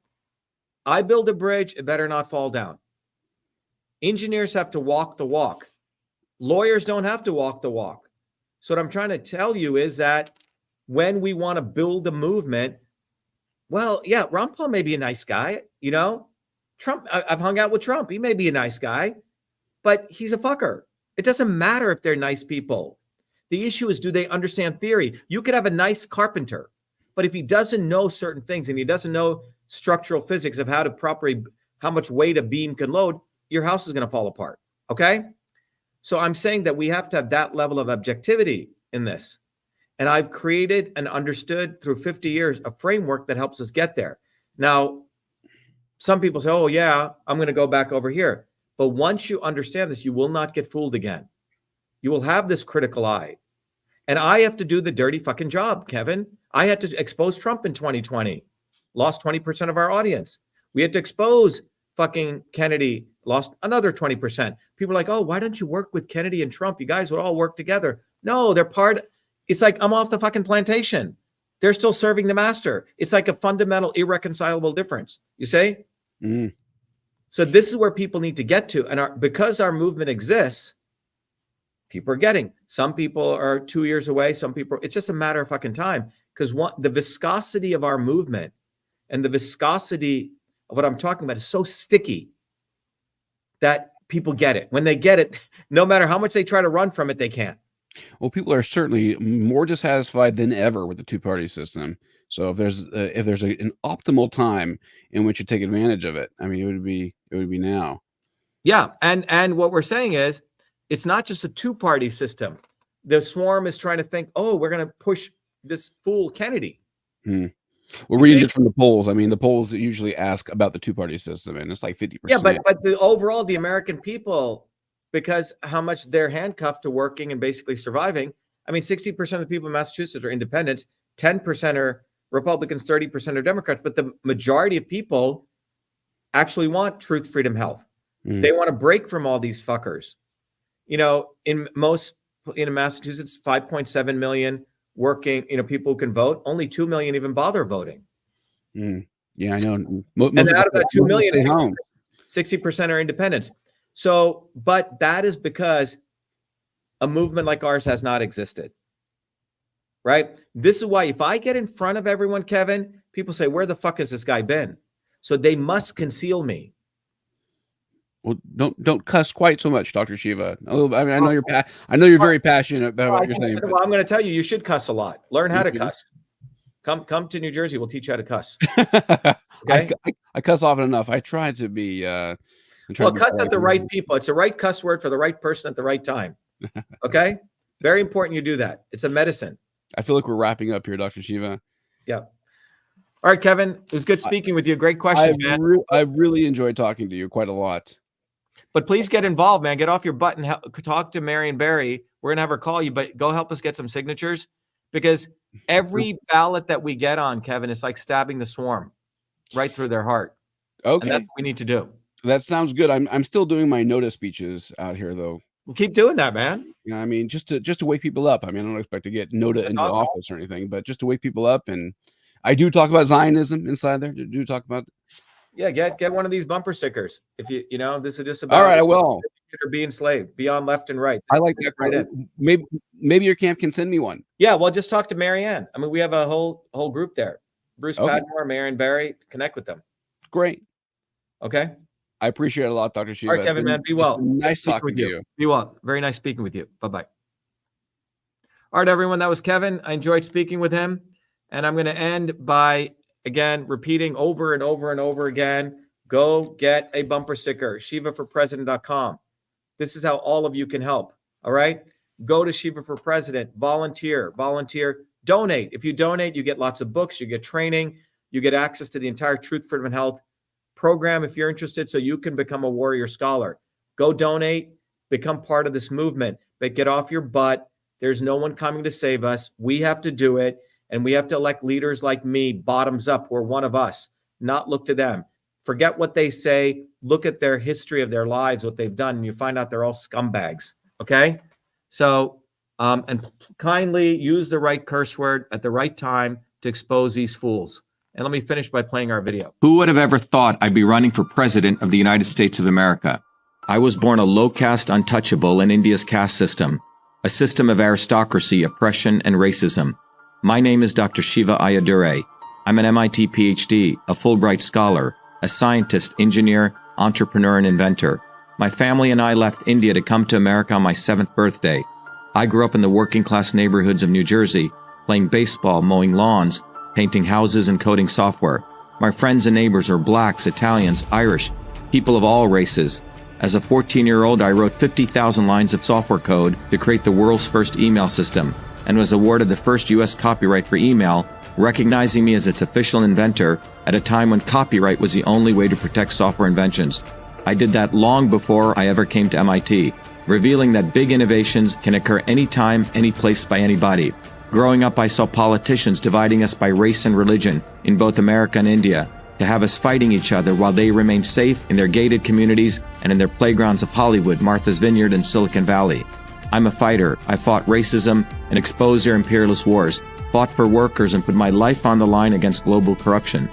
I build a bridge, it better not fall down. Engineers have to walk the walk. Lawyers don't have to walk the walk. So what I'm trying to tell you is that when we want to build a movement, well, yeah, Ron Paul may be a nice guy, Trump, I've hung out with Trump. He may be a nice guy, but he's a fucker. It doesn't matter if they're nice people. The issue is, do they understand theory? You could have a nice carpenter, but if he doesn't know certain things and he doesn't know structural physics of how much weight a beam can load, your house is going to fall apart. Okay? So I'm saying that we have to have that level of objectivity in this. And I've created and understood through 50 years a framework that helps us get there. Now, some people say, oh, yeah, I'm going to go back over here. But once you understand this, you will not get fooled again. You will have this critical eye. And I have to do the dirty fucking job, Kevin. I had to expose Trump in 2020. Lost 20% of our audience. We had to expose fucking Kennedy. Lost another 20%. People are like, oh, why don't you work with Kennedy and Trump? You guys would all work together. No, they're part. It's like I'm off the fucking plantation. They're still serving the master. It's like a fundamental, irreconcilable difference. You say? So this is where people need to get to. And because our movement exists, people are getting. Some people are 2 years away. Some people, it's just a matter of fucking time. Because the viscosity of our movement and the viscosity of what I'm talking about is so sticky that people get it. When they get it, no matter how much they try to run from it, they can't. Well, people are certainly more dissatisfied than ever with the two-party system. So if there's an optimal time in which to take advantage of it, I mean, it would be now. Yeah, and what we're saying is, it's not just a two-party system. The swarm is trying to think, oh, we're going to push this fool Kennedy. Well, reading just from the polls, I mean, the polls usually ask about the two-party system, and it's like 50%. Yeah, but the overall, the American people, because how much they're handcuffed to working and basically surviving. I mean, 60% of the people in Massachusetts are independents, 10% are Republicans, 30% are Democrats, but the majority of people actually want truth, freedom, health. They want to break from all these fuckers. In Massachusetts, 5.7 million working, people who can vote. Only 2 million even bother voting. Yeah, I know. And out of that 2 million, 60% are independents. So, but that is because a movement like ours has not existed, right? This is why if I get in front of everyone, Kevin, people say, where the fuck has this guy been? So they must conceal me. Well, don't cuss quite so much, Dr. Shiva. I mean, I know you're very passionate about what you're saying. Well, I'm going to tell you, you should cuss a lot. Learn how to cuss. Come to New Jersey. We'll teach you how to cuss. Okay. I cuss often enough. I try to be. Well, cuss at the right people. It's the right cuss word for the right person at the right time. Okay. Very important you do that. It's a medicine. I feel like we're wrapping up here, Dr. Shiva. Yeah. All right, Kevin. It was good speaking with you. Great question, man. I really enjoyed talking to you quite a lot. But please get involved, man. Get off your butt and talk to Marion Barry. We're going to have her call you, but go help us get some signatures, because every ballot that we get on, Kevin, is like stabbing the swarm right through their heart. Okay. And that's what we need to do. That sounds good. I'm still doing my NOTA speeches out here, though. We'll keep doing that, man. Yeah, I mean, just to wake people up. I mean, I don't expect to get NOTA into office or anything, but just to wake people up. And I do talk about Zionism inside there. Do talk about. Yeah, get one of these bumper stickers. If you know, this is just about. All right, I will. Or be enslaved. Be on left and right. I like that. Right in. Maybe your camp can send me one. Yeah, well, just talk to Marianne. I mean, we have a whole group there. Bruce Padmore, Marion Barry. Connect with them. Great. Okay. I appreciate it a lot, Dr. Shiva. All right, Kevin, man. Be well. Nice talking to you. Be well. Very nice speaking with you. Bye-bye. All right, everyone. That was Kevin. I enjoyed speaking with him. And I'm going to end by, again, repeating over and over and over again, go get a bumper sticker, shivaforpresident.com. This is how all of you can help. All right. Go to Shiva for President, volunteer, donate. If you donate, you get lots of books, you get training, you get access to the entire Truth, Freedom, and Health program if you're interested, so you can become a warrior scholar. Go donate, become part of this movement, but get off your butt. There's no one coming to save us. We have to do it. And we have to elect leaders like me, bottoms up. We're one of us, not look to them. Forget what they say. Look at their history of their lives, what they've done, and you find out they're all scumbags. Okay? So, and kindly use the right curse word at the right time to expose these fools. And let me finish by playing our video. Who would have ever thought I'd be running for president of the United States of America? I was born a low-caste untouchable in India's caste system, a system of aristocracy, oppression, and racism. My name is Dr. Shiva Ayyadurai. I'm an MIT PhD, a Fulbright scholar, a scientist, engineer, entrepreneur, and inventor. My family and I left India to come to America on my 7th birthday. I grew up in the working-class neighborhoods of New Jersey, playing baseball, mowing lawns, painting houses, and coding software. My friends and neighbors are blacks, Italians, Irish, people of all races. As a 14-year-old, I wrote 50,000 lines of software code to create the world's first email system, and was awarded the first U.S. copyright for email, recognizing me as its official inventor at a time when copyright was the only way to protect software inventions. I did that long before I ever came to MIT, revealing that big innovations can occur anytime, any place, by anybody. Growing up, I saw politicians dividing us by race and religion in both America and India, to have us fighting each other while they remained safe in their gated communities and in their playgrounds of Hollywood, Martha's Vineyard, and Silicon Valley. I'm a fighter. I fought racism and exposed their imperialist wars, fought for workers, and put my life on the line against global corruption.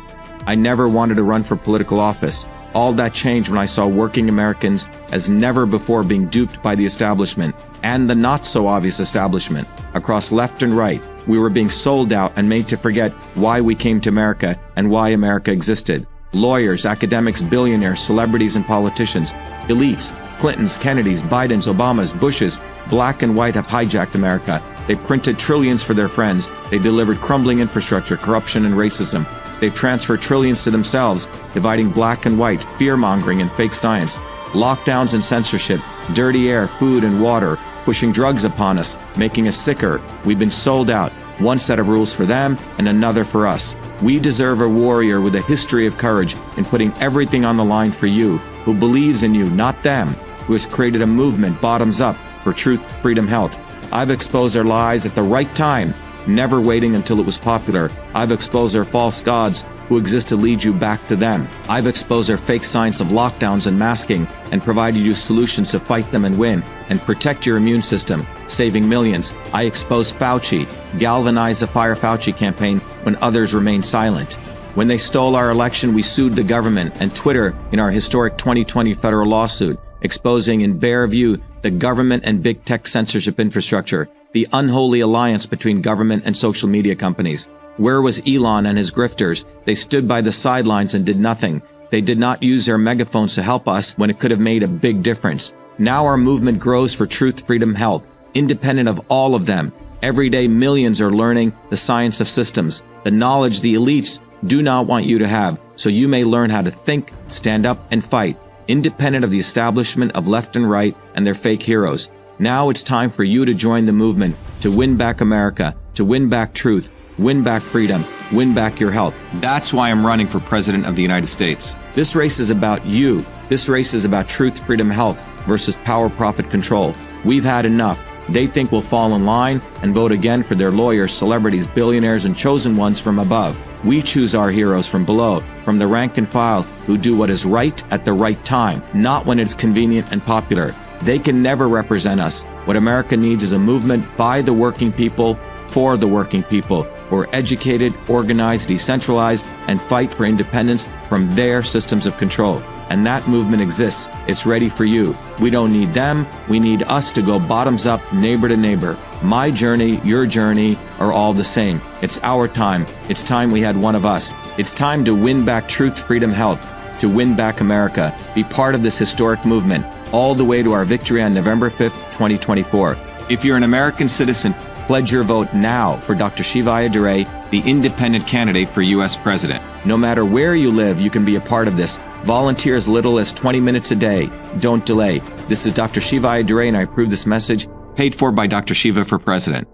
I never wanted to run for political office. All that changed when I saw working Americans as never before being duped by the establishment and the not-so-obvious establishment. Across left and right, we were being sold out and made to forget why we came to America and why America existed. Lawyers, academics, billionaires, celebrities, and politicians, elites, Clintons, Kennedys, Bidens, Obamas, Bushes, black and white have hijacked America. They printed trillions for their friends. They delivered crumbling infrastructure, corruption, and racism. They've transferred trillions to themselves, dividing black and white, fear-mongering, and fake science, lockdowns and censorship, dirty air, food, and water, pushing drugs upon us, making us sicker. We've been sold out. One set of rules for them and another for us. We deserve a warrior with a history of courage in putting everything on the line for you, who believes in you, not them, who has created a movement bottoms up for truth, freedom, health. I've exposed their lies at the right time, never waiting until it was popular. I've exposed their false gods who exist to lead you back to them. I've exposed their fake science of lockdowns and masking and provided you solutions to fight them and win and protect your immune system, saving millions. I exposed Fauci, galvanized the Fire Fauci campaign when others remained silent. When they stole our election, we sued the government and Twitter in our historic 2020 federal lawsuit, exposing in bare view the government and big tech censorship infrastructure, the unholy alliance between government and social media companies. Where was Elon and his grifters? They stood by the sidelines and did nothing. They did not use their megaphones to help us when it could have made a big difference. Now our movement grows for truth, freedom, health, independent of all of them. Every day, millions are learning the science of systems, the knowledge the elites do not want you to have, so you may learn how to think, stand up, and fight, independent of the establishment of left and right and their fake heroes. Now it's time for you to join the movement, to win back America, to win back truth, win back freedom, win back your health. That's why I'm running for President of the United States. This race is about you. This race is about truth, freedom, health versus power, profit, control. We've had enough. They think we'll fall in line and vote again for their lawyers, celebrities, billionaires, and chosen ones from above. We choose our heroes from below, from the rank and file, who do what is right at the right time, not when it's convenient and popular. They can never represent us. What America needs is a movement by the working people, for the working people, who are educated, organized, decentralized, and fight for independence from their systems of control. And that movement exists. It's ready for you. We don't need them. We need us to go bottoms up, neighbor to neighbor. My journey, your journey are all the same. It's our time. It's time we had one of us. It's time to win back truth, freedom, health, to win back America. Be part of this historic movement, all the way to our victory on November 5th, 2024. If you're an American citizen, pledge your vote now for Dr. Shiva Ayyadurai, the independent candidate for U.S. President. No matter where you live, you can be a part of this. Volunteer as little as 20 minutes a day. Don't delay. This is Dr. Shiva Ayyadurai, and I approve this message, paid for by Dr. Shiva for President.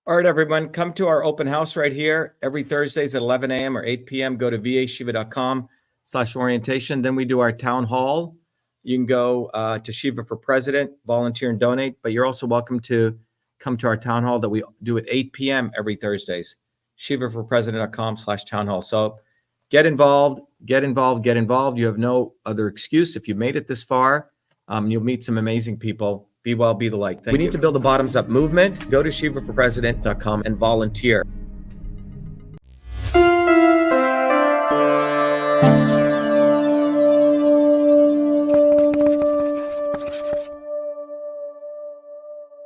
All right, everyone, come to our open house right here every Thursdays at 11 a.m. or 8 p.m. Go to vashiva.com/orientation. Then we do our town hall. You can go to Shiva for President, volunteer and donate, but you're also welcome to come to our town hall that we do at 8 p.m. every Thursdays. shivaforpresident.com/town hall. So get involved, get involved, get involved. You have no other excuse. If you made it this far, you'll meet some amazing people. Be well, be the light. We need to build a bottoms-up movement. Go to shivaforpresident.com and volunteer.